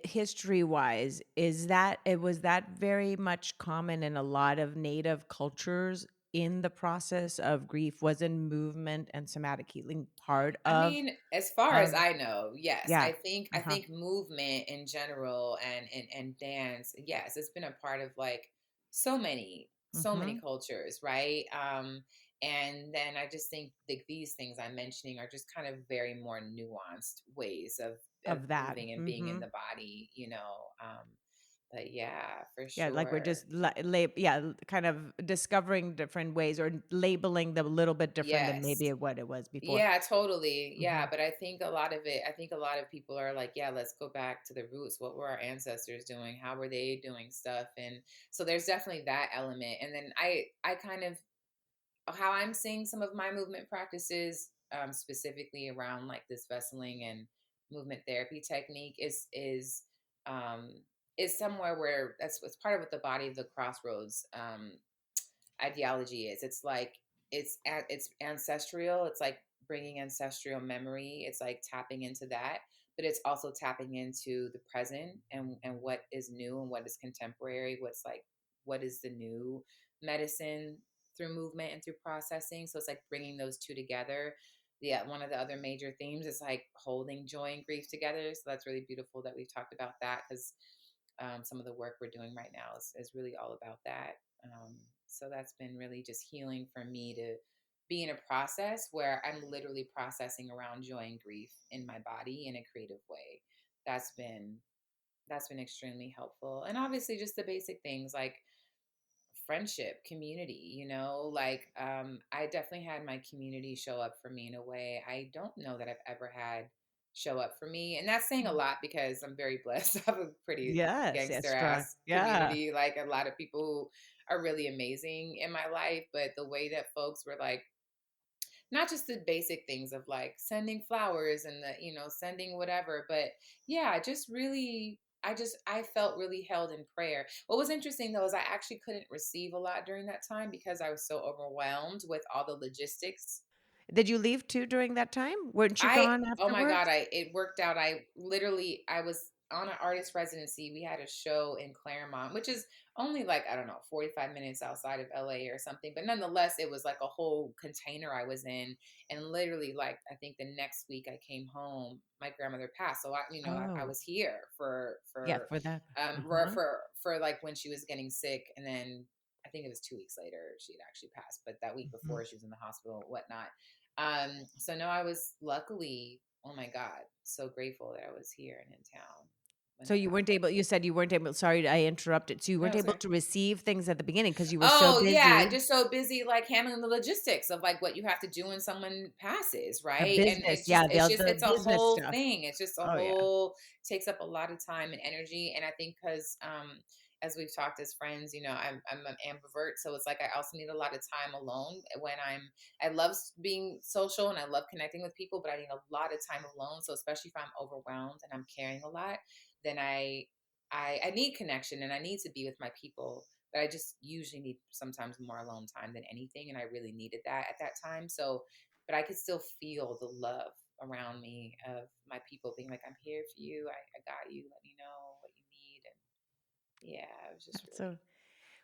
history wise, is that it was that very much common in a lot of native cultures in the process of grief? Wasn't movement and somatic healing part I mean, as far as of I know, yes. yeah. I think movement in general and dance, yes, it's been a part of like so many Mhm. cultures, right? And then I just think like these things I'm mentioning are just kind of very more nuanced ways of Of that. moving and being in Mhm. the body, you know. But yeah, for Yeah, like we're sure. just kind of discovering different ways or labeling them a little bit different than Yes. maybe what it was before. Yeah, totally. Yeah, Mhm. but I think a lot of people are like, yeah, let's go back to the roots. What were our ancestors doing? How were they doing stuff? And so there's definitely that element. And then I kind of how I'm seeing some of my movement practices, specifically around like this vesseling and movement therapy technique um is somewhere where that's what's part of what the body of the crossroads ideology is. It's like it's ancestral. It's like bringing ancestral memory. It's like tapping into that, but it's also tapping into the present and what is new and what is contemporary. What is the new medicine through movement and through processing. So it's like bringing those two together. Yeah, one of the other major themes is like holding joy and grief together. So that's really beautiful that we've talked about that because some of the work we're doing right now is really all about that. So that's been really just healing for me to be in a process where I'm literally processing around joy and grief in my body in a creative way. That's been that's been extremely helpful. And obviously just the basic things like friendship, community, like I definitely had my community show up for me in a way I don't know that I've ever had show up for me. And that's saying a Mm. lot because I'm very blessed. I have a pretty Yes, yes, gangster strong. ass Yeah. community, like a lot of people who are really amazing in my life. But the way that folks were like, not just the basic things of like sending flowers and sending whatever, but yeah, just really I felt really held in prayer. What was interesting though is I actually couldn't receive a lot during that time because I was so overwhelmed with all the logistics. Did you leave too during that time? Weren't you I gone Oh my god, afterwards? I it worked out. I was on an artist residency. We had a show in Claremont, which is only like, I don't know, 45 minutes outside of LA or something. But nonetheless, it was like a whole container I was in. And literally, like I think the next week I came home, my grandmother passed. So I Oh, was here for yeah, for that. Uh-huh. for like when she was getting sick, and then I think it was 2 weeks later she had actually passed. But that week Mhm. before she was in the hospital, whatnot. So no, I was luckily, oh my God, so grateful that I was here and in town when So that you weren't happened. able you said you weren't able sorry, I interrupted. So you No, weren't it's able okay. to receive things at the beginning because you were so Oh yeah, busy. just so busy like handling the logistics of like what you have to do when someone passes, The right? And business, yeah, the it's a business whole stuff. thing. It's just a Oh, yeah. whole takes up a lot of time and energy. And I think because as we've talked as friends, I'm an ambivert, so it's like I also need a lot of time alone when I love being social and I love connecting with people, but I need a lot of time alone. So especially if I'm overwhelmed and I'm carrying a lot, then I need connection and I need to be with my people, but I just usually need sometimes more alone time than anything. And I really needed that at that time. So, but I could still feel the love around me of my people being like, I'm here for you. I got you. Let me know what you need. And yeah, it was just So, really,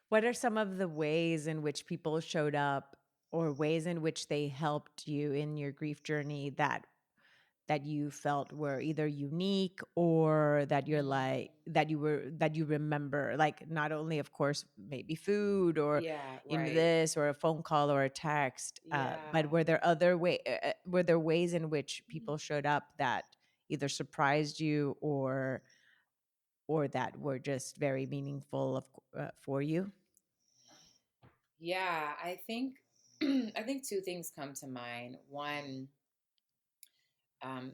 what are some of the ways in which people showed up or ways in which they helped you in your grief journey that you felt were either unique or that you're like mm, that you remember, like not only of course maybe food or yeah, right. this or a phone call or a text, but Yeah. were there were there ways in which people showed up that either surprised you or that were just very meaningful for you? Yeah. I think, I think two things come to mind. One,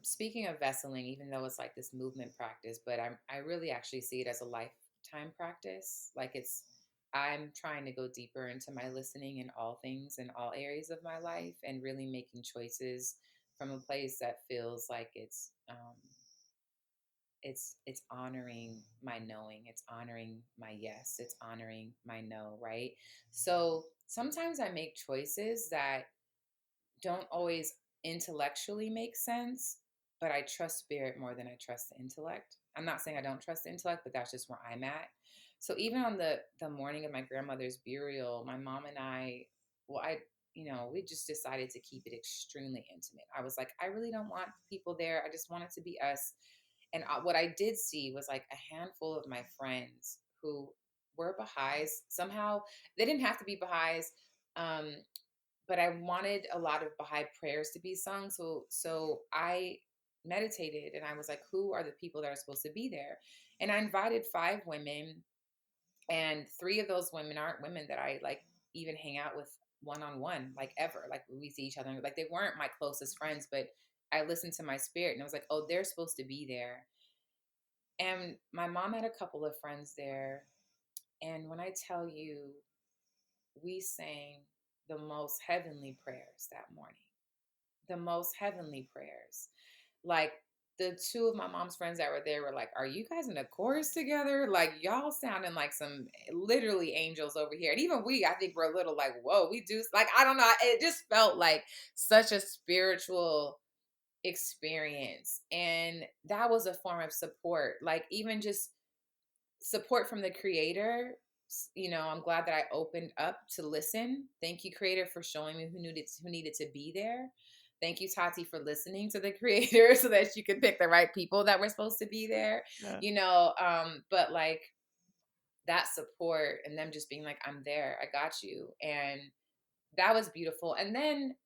speaking of vesseling, even though it's like this movement practice, but I really actually see it as a lifetime practice. Like I'm trying to go deeper into my listening in all things in all areas of my life and really making choices from a place that feels like it's honoring my knowing, it's honoring my yes, it's honoring my no, right? So sometimes I make choices that don't always intellectually make sense, but I trust spirit more than I trust the intellect. I'm not saying I don't trust the intellect, but that's just where I'm at. So even on the morning of my grandmother's burial, my mom and I, well, we just decided to keep it extremely intimate. I was like, I really don't want people there. I just want it to be us. And what I did see was like a handful of my friends who were Baha'is. Somehow they didn't have to be Baha'is. Um, but I wanted a lot of Baha'i prayers to be sung. So I meditated and I was like, who are the people that are supposed to be there? And I invited 5 women, and 3 of those women aren't women that I like even hang out with one on one, like ever. Like we see each other, like they weren't my closest friends, but I listened to my spirit and I was like, oh, they're supposed to be there. And my mom had a couple of friends there. And when I tell you, we sang the most heavenly prayers that morning, the most heavenly prayers. Like the two of my mom's friends that were there were like, are you guys in a chorus together? Like y'all sounding like some literally angels over here. And even we, I think we're a little like, whoa, we do like, I don't know. It just felt like such a spiritual experience. And that was a form of support. Like even just support from the creator. I'm glad that I opened up to listen. Thank you, creator, for showing me who needed to be there. Thank you, Tati, for listening to the creator so that you could pick the right people that were supposed to be there. Yeah. But like that support and them just being like, I'm there, I got you. And that was beautiful. And then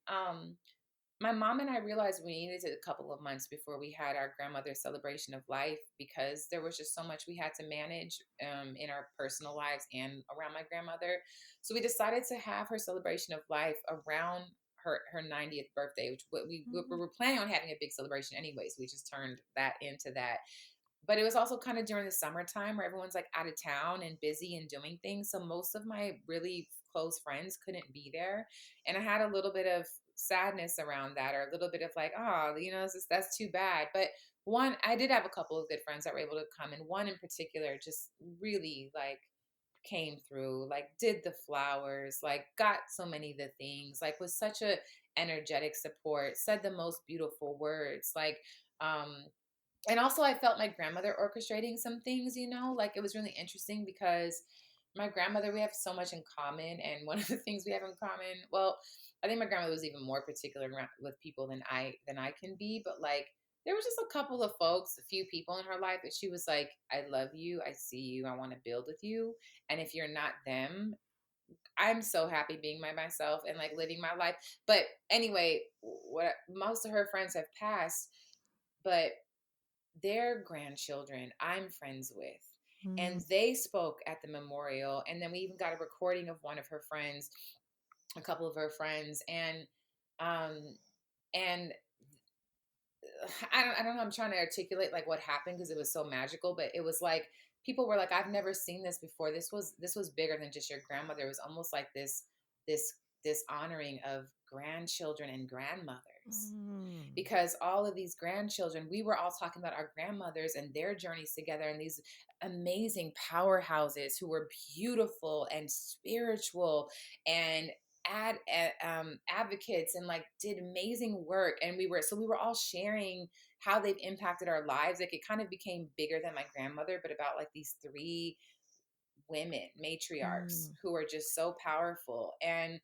my mom and I realized we needed it a couple of months before we had our grandmother's celebration of life because there was just so much we had to manage in our personal lives and around my grandmother. So we decided to have her celebration of life around her 90th birthday, which we Mhm. were planning on having a big celebration anyways. We just turned that into that. But it was also kind of during the summertime where everyone's like out of town and busy and doing things. So most of my really close friends couldn't be there. And I had a little bit of sadness around that, or a little bit of like, oh, that's too bad. But one, I did have a couple of good friends that were able to come. And one in particular just really like came through, like did the flowers, like got so many of the things, like was such a energetic support, said the most beautiful words, like, um, and also I felt my grandmother orchestrating some things, like it was really interesting because my grandmother, we have so much in common. And one of the things we have in common, well, I think my grandmother was even more particular with people than I can be. But like there was just a couple of folks, a few people in her life that she was like, I love you, I see you, I want to build with you. And if you're not them, I'm so happy being myself and like living my life. But anyway, what most of her friends have passed, but their grandchildren I'm friends with. Mm. And they spoke at the memorial. And then we even got a recording of one of her friends, a couple of her friends. Um, and I don't know, I'm trying to articulate like what happened because it was so magical, but it was like people were like, I've never seen this before. This was bigger than just your grandmother. It was almost like this this honoring of grandchildren and grandmothers, Mm. because all of these grandchildren, we were all talking about our grandmothers and their journeys together, and these amazing powerhouses who were beautiful and spiritual and advocates and like did amazing work. And we were all sharing how they've impacted our lives. Like it kind of became bigger than my grandmother, but about like these 3 women matriarchs Mm. who are just so powerful. And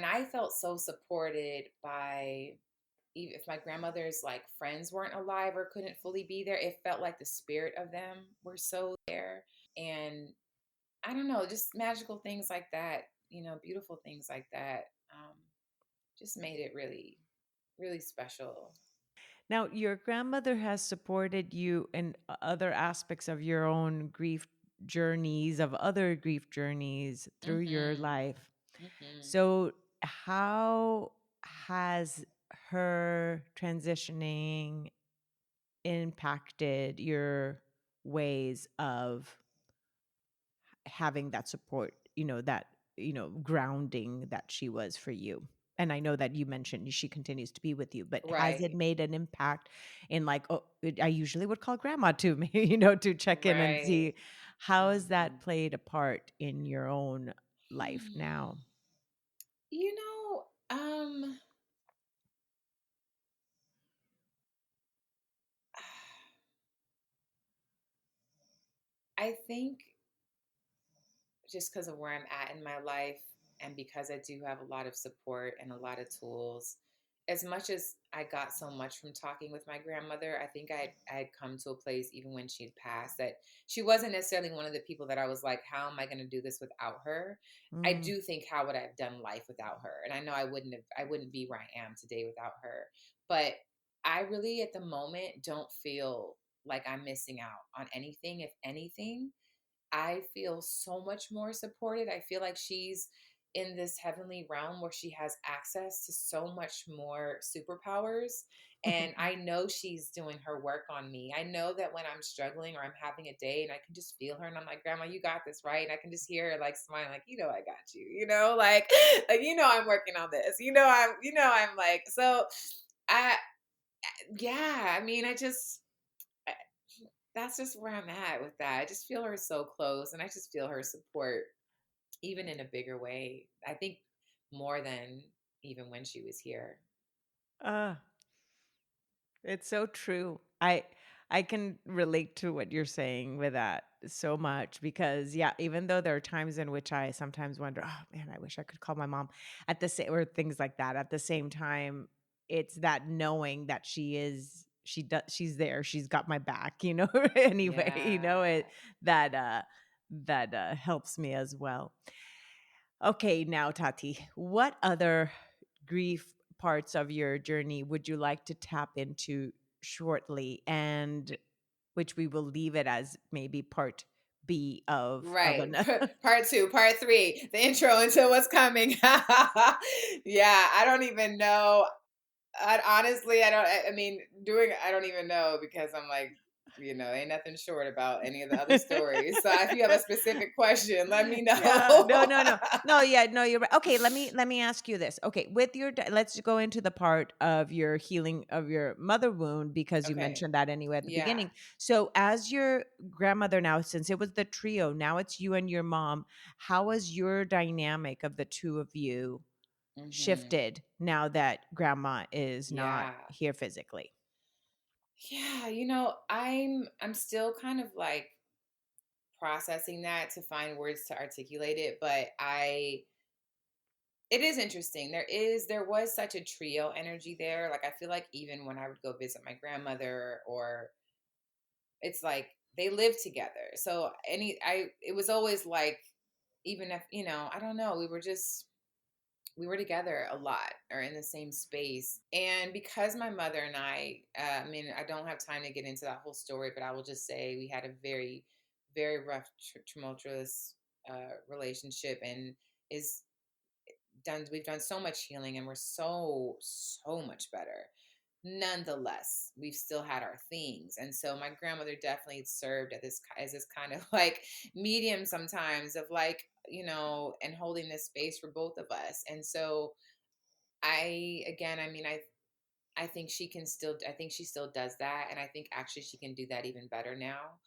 I felt so supported by, even if my grandmother's like friends weren't alive or couldn't fully be there, it felt like the spirit of them were so there. And I don't know, just magical things like that, beautiful things like that, just made it really, really special. Now, your grandmother has supported you in other aspects of your own grief journeys, of other grief journeys through your Mm-hmm. life. Mm-hmm. So, how has her transitioning impacted your ways of having that support, grounding that she was for you? And I know that you mentioned she continues to be with you, but has it Right. made an impact in like, oh, I usually would call grandma to me, to check in and Right. see how has Mm-hmm. that played a part in your own life now? You know, I think just because of where I'm at in my life and because I do have a lot of support and a lot of tools, as much as I got so much from talking with my grandmother, I think I'd come to a place even when she'd passed that she wasn't necessarily one of the people that I was like, how am I going to do this without her? I Mm. do think how would I have done life without her? And I know I wouldn't be where I am today without her. But I really at the moment don't feel like I'm missing out on anything. If anything, I feel so much more supported. I feel like she's in this heavenly realm where she has access to so much more superpowers. And I know she's doing her work on me. I know that when I'm struggling or I'm having a day and I can just feel her and I'm like, Grandma, you got this, right? And I can just hear her like smiling, like, I got you, like, I'm working on this, I'm like, so I, yeah, I mean, that's just where I'm at with that. I just feel her so close and I just feel her support even in a bigger way. I think more than even when she was here. Ah, it's so true. I can relate to what you're saying with that so much because yeah, even though there are times in which I sometimes wonder, oh man, I wish I could call my mom at the same or things like that. At the same time, it's that knowing that she's there, she's got my back, anyway, Yeah. that helps me as well. Okay, now Tati, what other grief parts of your journey would you like to tap into shortly, and which we will leave it as maybe part B of Right. an Part two, part three, the intro into what's coming. Yeah, I don't even know. Honestly, I don't. I mean, I don't even know because I'm like, ain't nothing short about any of the other stories. So if you have a specific question, let me Yeah, know. no, no, no. No, yeah, no, you're right. Okay, let me ask you this. Okay, with let's go into the part of your healing of your mother wound because you Okay. mentioned that anyway at the Yeah. beginning. So, as your grandmother now, since it was the trio, now it's you and your mom, how has your dynamic of the two of you Hmm. shifted now that grandma is not Yeah. here physically? Yeah. I'm still kind of like processing that to find words to articulate it, but it is interesting. There was such a trio energy there. Like I feel like even when I would go visit my grandmother or it's like they live together. So it was always like even if, I don't know, we were together a lot or in the same space. And because my mother and I mean, I don't have time to get into that whole story, but I will just say we had a very, very rough, tumultuous relationship and is we've done so much healing and we're so much better. Nonetheless, we've still had our things, and so my grandmother definitely served as this kind of like medium sometimes of like, and holding this space for both of us. And so I mean, I think she still does that, and I think actually she can do that even better now.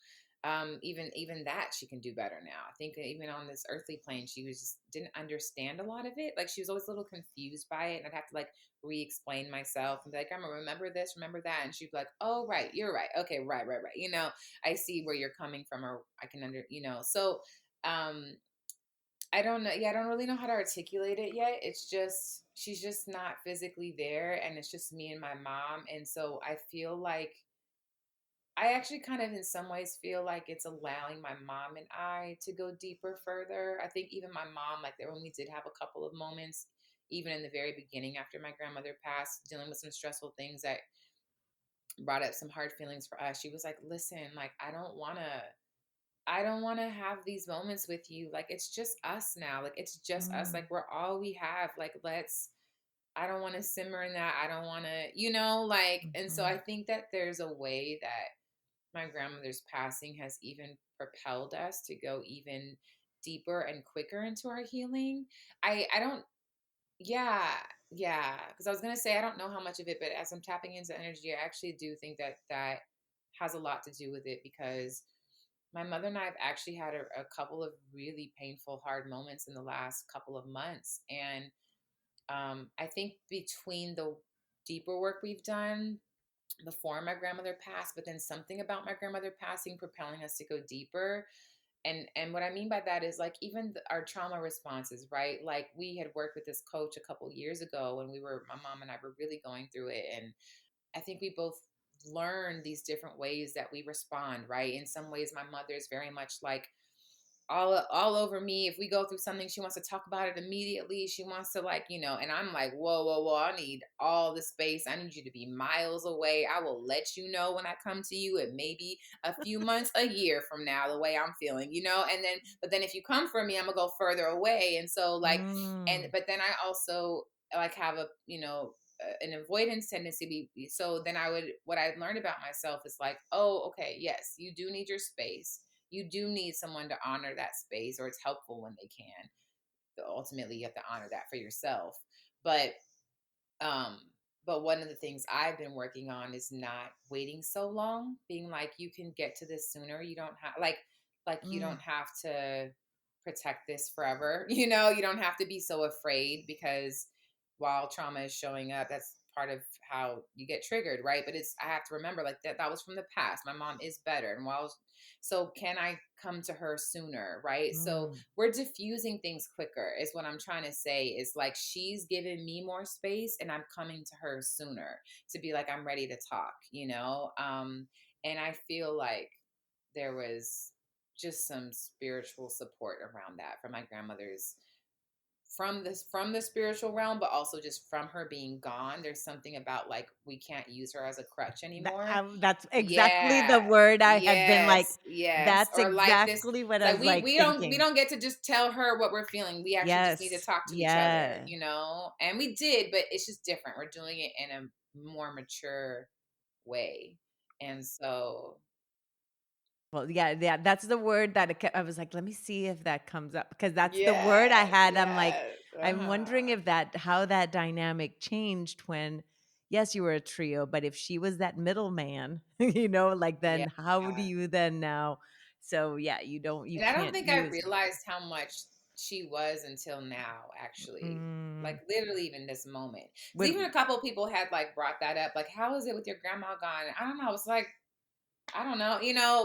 Even that she can do better now. I think even on this earthly plane, she was just didn't understand a lot of it. Like she was always a little confused by it, and I'd have to like re-explain myself and be like, I'm gonna remember this, remember that, and she'd be like, oh right, you're right, okay, right, right, right. I see where you're coming from, or I can So um I don't know. Yeah, I don't really know how to articulate it yet. It's just she's just not physically there and it's just me and my mom. And so I feel like I actually kind of in some ways feel like it's allowing my mom and I to go deeper further. I think even my mom, like there when we did have a couple of moments, even in the very beginning after my grandmother passed, dealing with some stressful things that brought up some hard feelings for us. She was like, listen, like I don't want to have these moments with you. Like it's just us now. Like it's just us. Mm, Like we're all we have. Like I don't want to simmer in that. I don't want to, and so I mhm, think that there's a way that my grandmother's passing has even propelled us to go even deeper and quicker into our healing. I don't, yeah, yeah. Because I was gonna say I don't know how much of it, but as I'm tapping into energy, I actually do think that that has a lot to do with it because my mother and I have actually had a couple of really painful, hard moments in the last couple of months. And I think between the deeper work we've done, before my grandmother passed, but then something about my grandmother passing propelling us to go deeper. And what I mean by that is like even our trauma responses, right? Like we had worked with this coach a couple years ago when my mom and I were really going through it, and I think we both learn these different ways that we respond, right? In some ways, my mother is very much like all over me. If we go through something, she wants to talk about it immediately. She wants to like, and I'm like, whoa, whoa, whoa, I need all the space. I need you to be miles away. I will let you know when I come to you. It may be a few months, a year from now, the way I'm feeling, and then, but then if you come for me, I'm gonna go further away. And so like, Mm, but then I also like have an avoidance tendency. So then what I learned about myself is like, oh, okay, yes, you do need your space. You do need someone to honor that space, or it's helpful when they can. But ultimately, you have to honor that for yourself. But um, but one of the things I've been working on is not waiting so long, being like, you can get to this sooner. You don't have like you mm. don't have to protect this forever. You don't have to be so afraid, because while trauma is showing up, that's part of how you get triggered, right? But I have to remember like that was from the past. My mom is better. And so can I come to her sooner, right? So Mm. we're diffusing things quicker is what I'm trying to say. Is like she's giving me more space and I'm coming to her sooner to be like, I'm ready to talk. And I feel like there was just some spiritual support around that from my grandmother's, from the spiritual realm, but also just from her being gone. There's something about like we can't use her as a crutch anymore. That's exactly the Yeah. word I had been like, Yes. Yes. that's Or like this. exactly what It's I like was we like we don't we thinking. don't get to just tell her what we're feeling. We actually just need to Yes. talk to each other, Yeah. And we did, but it's just different. We're doing it in a more mature way. And so Well, yeah, yeah, that's the word that I was like, let me see if that comes up because that's the word I yes, had. I'm like, yes. I'm wondering Uh-huh. if how that dynamic changed when, yes, you were a trio, but if she was that middleman, like Yeah. then how do you then now? So yeah, you And I don't can't think I use. realized how much she was until now, actually. Mm, Like literally even this moment. Because when even a couple of people had like brought that up. Like, how is it with your grandma gone? I don't know. It's like, I don't know,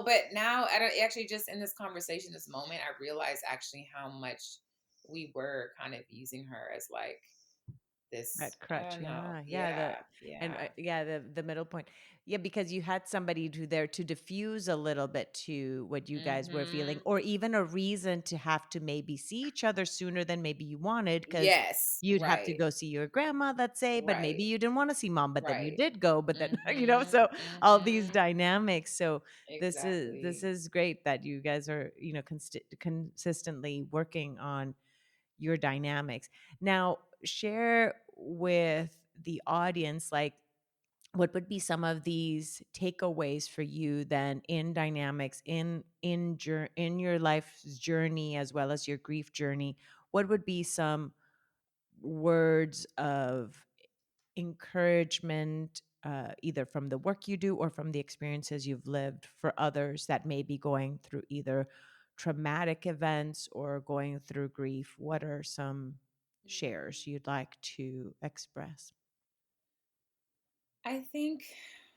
but now I don't actually just in this conversation, this moment, I realized actually how much we were kind of using her as like this, That I crutch, don't know. yeah, yeah, Yeah. Yeah. yeah, the middle point. Yeah, because you had somebody there to diffuse a little bit to what you guys were feeling, Mm-hmm. or even a reason to have to maybe see each other sooner than maybe you wanted, because Yes. you'd have to Right. go see your grandma, let's say, but maybe Right. you didn't want to see mom, but then you Right. did go, but then Mm-hmm. so all these Mm-hmm. dynamics. So this Exactly. is great that you guys are consistently working on your dynamics. Now, share with the audience, like, what would be some of these takeaways for you then in dynamics in your life's journey as well as your grief journey? What would be some words of encouragement, either from the work you do or from the experiences you've lived for others that may be going through either traumatic events or going through grief? What are some shares you'd like to express? I think,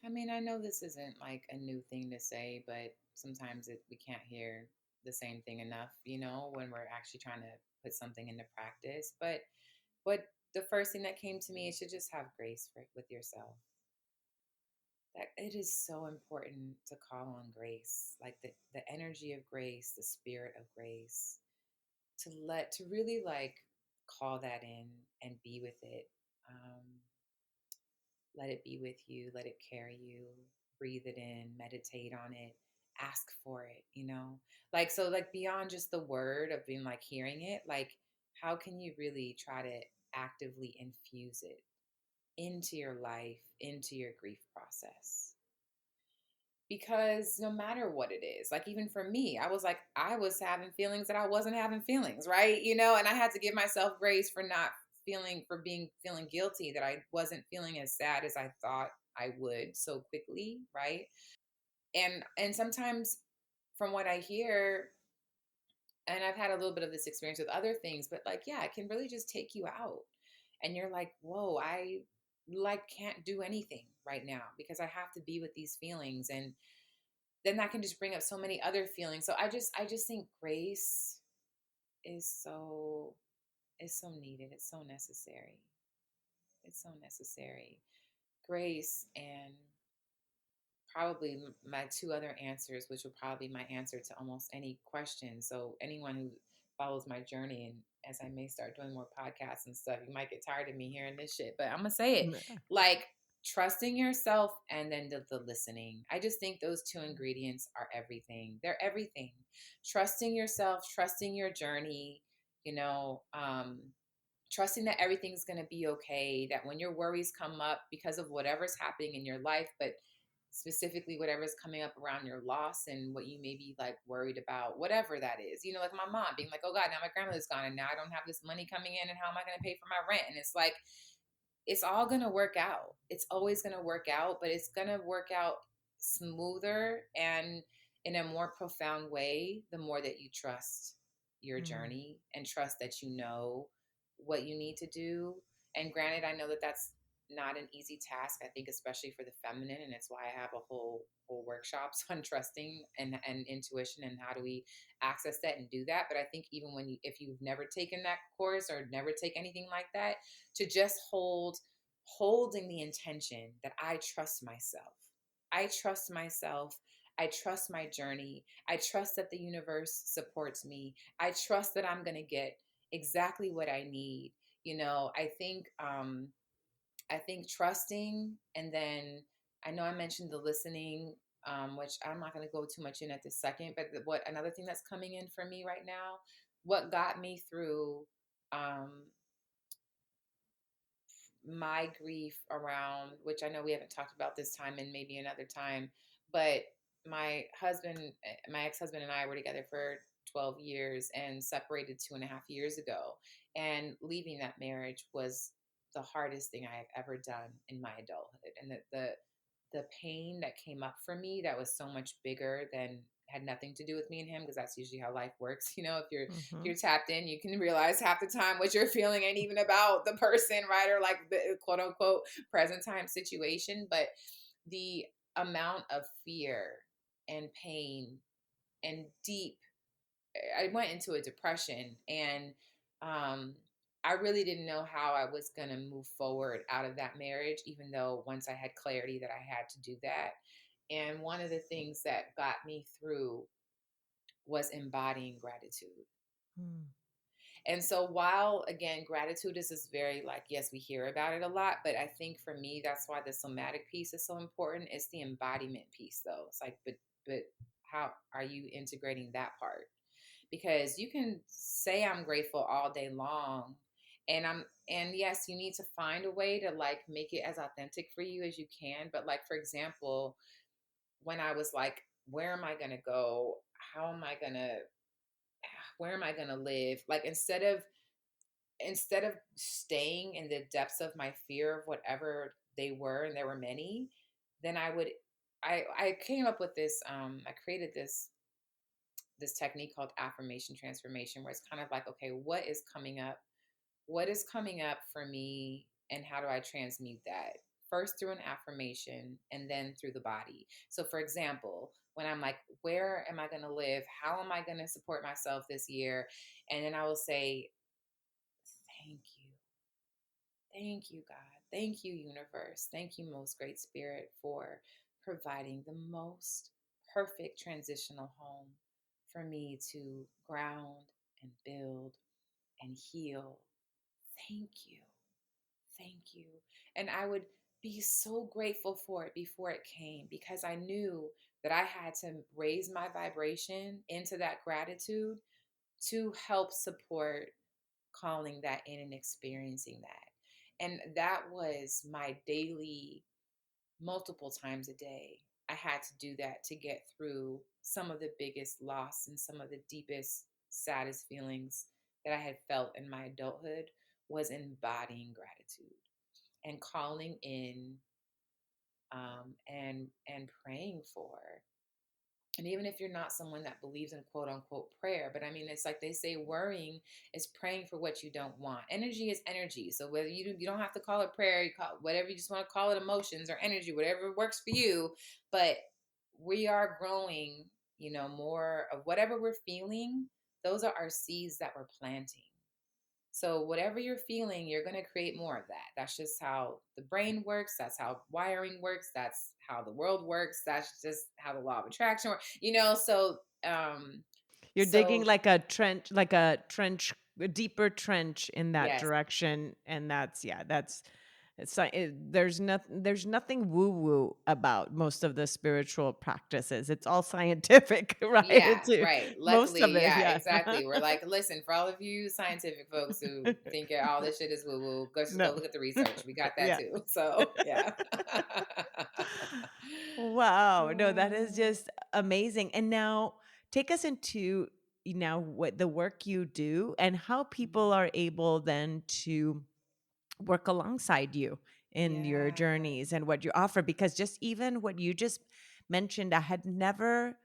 I mean, I know this isn't like a new thing to say, but sometimes we can't hear the same thing enough, when we're actually trying to put something into practice. But what the first thing that came to me is to just have grace with yourself. That it is so important to call on grace, like the energy of grace, the spirit of grace, to really like call that in and be with it. Um, Let it be with you, let it carry you, breathe it in, meditate on it, ask for it, Like, so, like, beyond just the word of being like hearing it, like, how can you really try to actively infuse it into your life, into your grief process? Because no matter what it is, like even for me, I was having feelings that I wasn't having feelings, right? And I had to give myself grace for not feeling guilty that I wasn't feeling as sad as I thought I would so quickly, right? And sometimes from what I hear, and I've had a little bit of this experience with other things, but like, yeah, it can really just take you out. And you're like, whoa, like can't do anything right now because I have to be with these feelings, and then that can just bring up so many other feelings. So I just think grace is so is so needed. It's so necessary. It's so necessary. Grace and probably my two other answers, which will probably be my answer to almost any question. So anyone who follows my journey, and as I may start doing more podcasts and stuff, you might get tired of me hearing this shit, but I'm gonna say it, like trusting yourself and then the listening. I just think those two ingredients are everything. They're everything. Trusting yourself, trusting your journey, you know, trusting that everything's going to be okay, that when your worries come up because of whatever's happening in your life, but specifically whatever's coming up around your loss and what you may be like worried about, whatever that is, like my mom being like, oh God, now my grandmother's gone and now I don't have this money coming in and how am I going to pay for my rent? And it's like, it's all going to work out. It's always going to work out, but it's going to work out smoother and in a more profound way the more that you trust your Mm, journey and trust that you know what you need to do. And granted, I know that that's not an easy task. I think especially for the feminine, and it's why I have a whole workshops on trusting and intuition and how do we access that and do that. But I think even when you if you've never taken that course or never take anything like that, to just holding the intention that I trust myself. I trust myself. I trust my journey. I trust that the universe supports me. I trust that I'm going to get exactly what I need. I think trusting, and then I know I mentioned the listening, which I'm not going to go too much in at this second, but what another thing that's coming in for me right now, what got me through um, my grief around, which I know we haven't talked about this time and maybe another time, but my ex-husband and I were together for 12 years and separated 2.5 years ago. And leaving that marriage was the hardest thing I have ever done in my adulthood. And the pain that came up for me that was so much bigger than had nothing to do with me and him, because that's usually how life works. If you're if mhm, you're tapped in, you can realize half the time what you're feeling ain't even about the person, right? Or like the quote unquote present time situation. But the amount of fear and pain and deep, I went into a depression, and um I really didn't know how I was going to move forward out of that marriage, even though once I had clarity that I had to do that. And one of the things that got me through was embodying gratitude. mm, And so, while again, gratitude is this very like, yes, we hear about it a lot, but I think for me, that's why the somatic piece is so important. It's the embodiment piece, though. It's like, but how are you integrating that part? Because you can say I'm grateful all day long, and yes, you need to find a way to like make it as authentic for you as you can. But like for example, when I was like, where am I gonna go? How am I gonna where am I gonna live? Like instead of staying in the depths of my fear of whatever they were, and there were many, then I came up with this, I created this technique called affirmation transformation, where it's kind of like, okay, what is coming up for me, and how do I transmute that? First through an affirmation and then through the body. So for example, when I'm like, where am I going to live? How am I going to support myself this year? And then I will say, thank you. Thank you, God. Thank you, universe. Thank you, most great spirit, for providing the most perfect transitional home for me to ground and build and heal. Thank you. Thank you. And I would be so grateful for it before it came, because I knew that I had to raise my vibration into that gratitude to help support calling that in and experiencing that. And that was my daily, multiple times a day. I had to do that to get through some of the biggest loss and some of the deepest, saddest feelings that I had felt in my adulthood, was embodying gratitude and calling in, and praying for And even if you're not someone that believes in quote unquote prayer, but I mean, it's like they say, worrying is praying for what you don't want. Energy is energy. So whether you don't have to call it prayer, you call it whatever you just want to call it, emotions or energy, whatever works for you. But we are growing, more of whatever we're feeling. Those are our seeds that we're planting. So whatever you're feeling, you're going to create more of that. That's just how the brain works. That's how wiring works. That's how the world works. That's just how the law of attraction works. You're digging So a deeper trench in that yes, direction, and there's nothing woo woo about most of the spiritual practices. It's all scientific, right? yeah, right. Most of Luckily, it, yeah, yeah. exactly. We're like, listen, for all of you scientific folks who think all this shit is woo woo, go just No, go look at the research. We got that yeah. too. So yeah. Wow. No, that is just amazing. And now take us into now what the work you do and how people are able then to work alongside you in your Yeah. journeys and what you offer, because just even what you just mentioned, I had never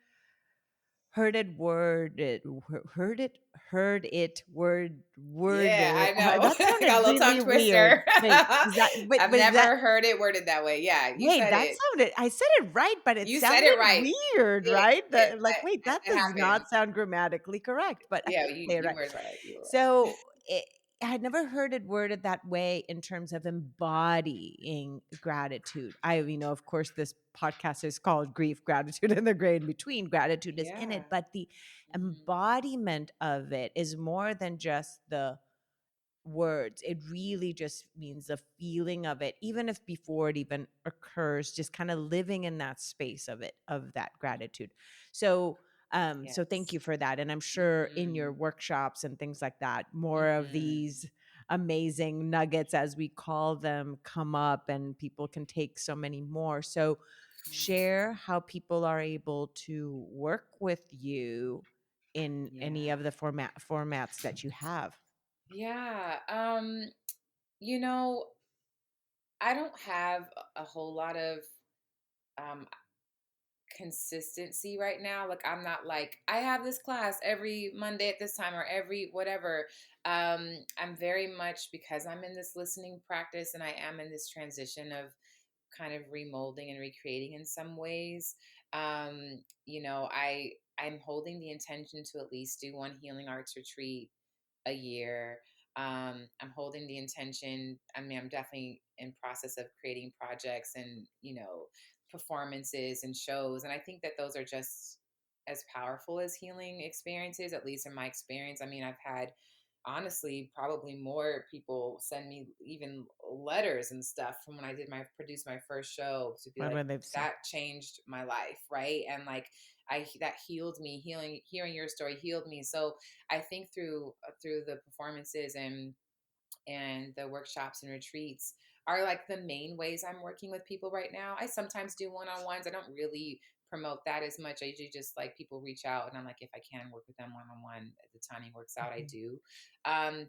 heard it worded heard it heard it Yeah, worded. I know. That I got sounded a little tongue really weird. twister. Wait, I've was that never heard it worded that way. Yeah, you wait, said that it. sounded, I said it right, but it You said sounded it right. weird, It right? did, That, like, wait, but that it does happened. not sound grammatically correct, but I Yeah, did say it you right. were right. You were right. So I had never heard it worded that way in terms of embodying gratitude. Of course, this podcast is called Grief, Gratitude, and the Gray in Between. Gratitude is in Yeah. it, but the Mhm. embodiment of it is more than just the words. It really just means the feeling of it, even if before it even occurs, just kind of living in that space of it, of that gratitude. So, so thank Yes. you for that. And I'm sure in your Mhm. workshops and things like that, more of Mhm. these amazing nuggets, as we call them, come up and people can take so many more. So, share how people are able to work with you in any Yeah. of the formats that you have. Yeah. You know, I don't have a whole lot of um consistency right now. Like I'm not like I have this class every Monday at this time or every whatever. I'm very much, because I'm in this listening practice and I am in this transition of kind of remolding and recreating in some ways. I'm holding the intention to at least do one healing arts retreat a year. I'm holding the intention. I mean, I'm definitely in process of creating projects and, performances and shows. And I think that those are just as powerful as healing experiences, at least in my experience. I mean, I've had honestly probably more people send me even letters and stuff from when I did my produced my first show to be like, When they've said, that changed my life, right? And like I that healed me, hearing your story healed me. So I think through the performances and the workshops and retreats are like the main ways I'm working with people right now. I sometimes do one-on-ones. I don't really promote that as much. I usually just like people reach out and I'm like, if I can work with them one-on-one, if the timing works out, I Mhm. do.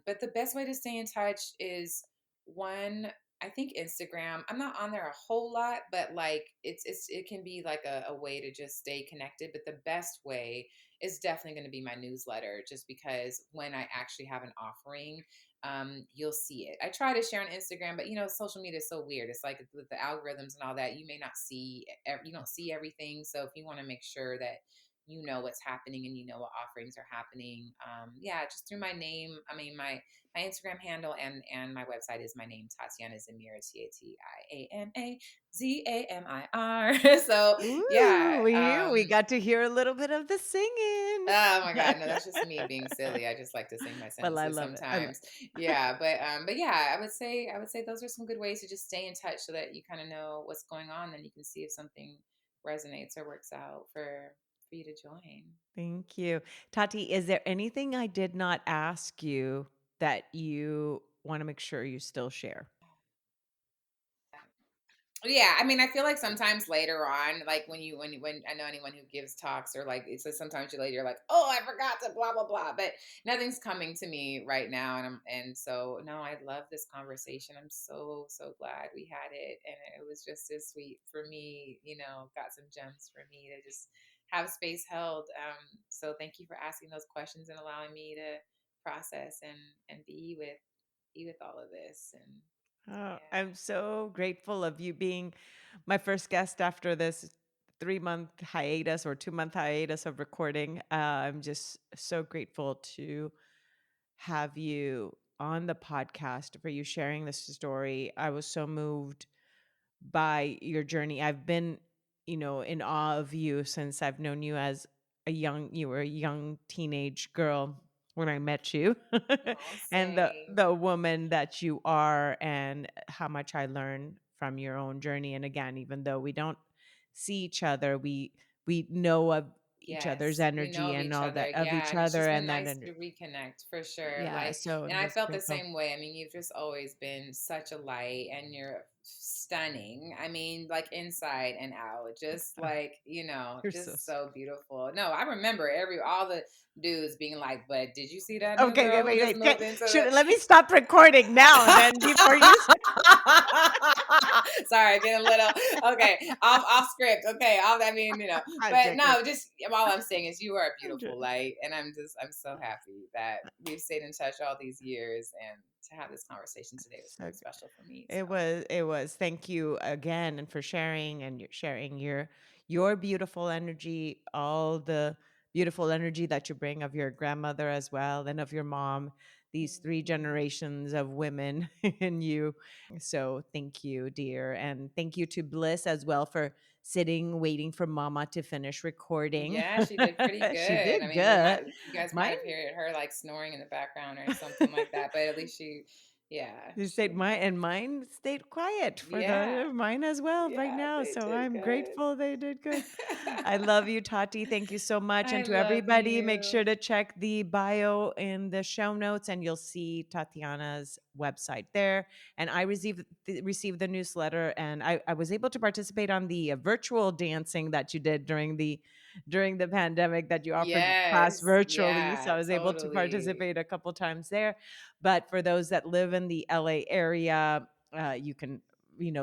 But the best way to stay in touch is one, I think Instagram. I'm not on there a whole lot, but like it can be like a way to just stay connected. But the best way is definitely going to be my newsletter, just because when I actually have an offering, you'll see it. I try to share on Instagram, but social media is so weird. It's like with the algorithms and all that, you may not see, you don't see everything. So if you want to make sure that you know what's happening and you know what offerings are happening, yeah, just through my name. I mean, my Instagram handle and my website is my name, Tatiana Zamir, TatianaZamir. So Ooh, yeah, we got to hear a little bit of the singing. oh my God, no, that's just me being silly. I just like to sing my Well, I sentences love it. I love sometimes. Yeah, but yeah, I would say those are some good ways to just stay in touch so that you kind of know what's going on, then you can see if something resonates or works out for you to join. Thank you. Tati, is there anything I did not ask you that you want to make sure you still share? Yeah, I mean, I feel like sometimes later on, like when I know anyone who gives talks or like it's like sometimes you later you're like, oh, I forgot to blah blah blah, but nothing's coming to me right now, and so no, I love this conversation. I'm so glad we had it, and it was just as sweet for me. Got some gems for me to just have space held. So thank you for asking those questions and allowing me to process and be with all of this. And Oh, yeah. I'm so grateful of you being my first guest after this 3-month hiatus or 2-month hiatus of recording. I'm just so grateful to have you on the podcast, for you sharing this story. I was so moved by your journey. I've been, in awe of you since I've known you as you were a young teenage girl when I met you, Oh, and same. the woman that you are, and how much I learned from your own journey. And again, even though we don't see each other, we know of each other's Yes, we know energy of and each all other. that, of Yeah, each and it's other, just been and that nice energy. to reconnect for sure. Yeah, Like, so and I'm I just felt the grateful. same way. I mean, you've just always been such a light, and you're stunning. I mean, like inside and out, just like You're so just so beautiful. No, I remember all the dudes being like, "But did you see that new okay. girl Wait, who wait, just wait. moved into the?" Let me stop recording now, then before you. Sorry, getting a little okay off script. Okay, I mean, I'm but joking. no, just all I'm saying is you are a I'm beautiful joking. light, and I'm so happy that we've stayed in touch all these years, and to have this conversation today was So really good. special for me. So It was. Thank you again, and for sharing, and sharing your beautiful energy, all the beautiful energy that you bring of your grandmother as well, and of your mom, these three mm, generations of women in you. So thank you, dear. And thank you to Bliss as well for sitting, waiting for Mama to finish recording. yeah, she did pretty She good. I did mean, good. you guys might Mine, have heard her like snoring in the background or something like that, but at least yeah, you stayed, she, mine stayed quiet for yeah, the mine as well right yeah, now. they So did I'm good. grateful they did good. I love you, Tati. Thank you so much. I And to love everybody, make you. sure to check the bio in the show notes, and you'll see Tatiana's website there. And I received the newsletter, and I was able to participate on the virtual dancing that you did during the pandemic, that you offered class Yes, virtually. So yeah, I was able to totally. participate a couple times there. But for those that live in the LA area, you can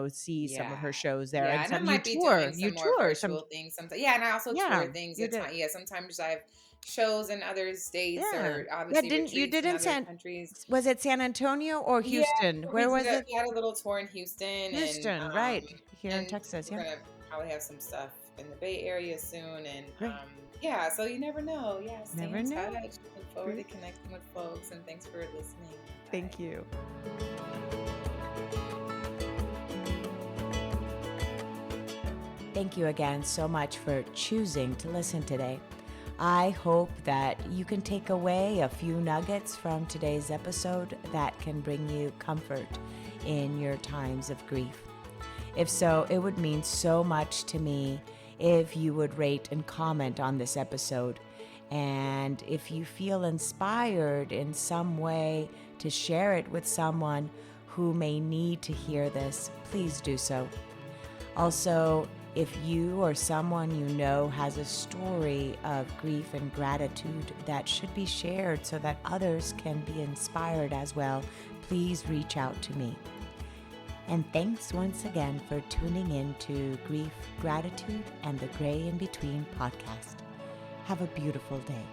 see some of Yeah. her shows there, Yeah, and and I some might be doing you some more tour some. virtual things sometimes. Yeah, and I also tour Yeah, things you at did. time. Yeah, sometimes I have shows in other states Yeah, or yeah. obviously Didn't you retreats did in in other San countries. Was it San Antonio or Yeah, Houston? Where was it? we had a little tour in Houston, Houston, right here in and Texas. we're Yeah, gonna probably have some stuff in the Bay Area soon. And great. yeah, so you never know. Yeah, stay Never in touch. know. Look forward to Great. connecting with folks, and thanks for listening. Thank Bye. you. Thank you again so much for choosing to listen today. I hope that you can take away a few nuggets from today's episode that can bring you comfort in your times of grief. If so, it would mean so much to me if you would rate and comment on this episode. And if you feel inspired in some way to share it with someone who may need to hear this, please do so. Also, if you or someone you know has a story of grief and gratitude that should be shared so that others can be inspired as well, please reach out to me. And thanks once again for tuning in to Grief, Gratitude, and the Gray in Between podcast. Have a beautiful day.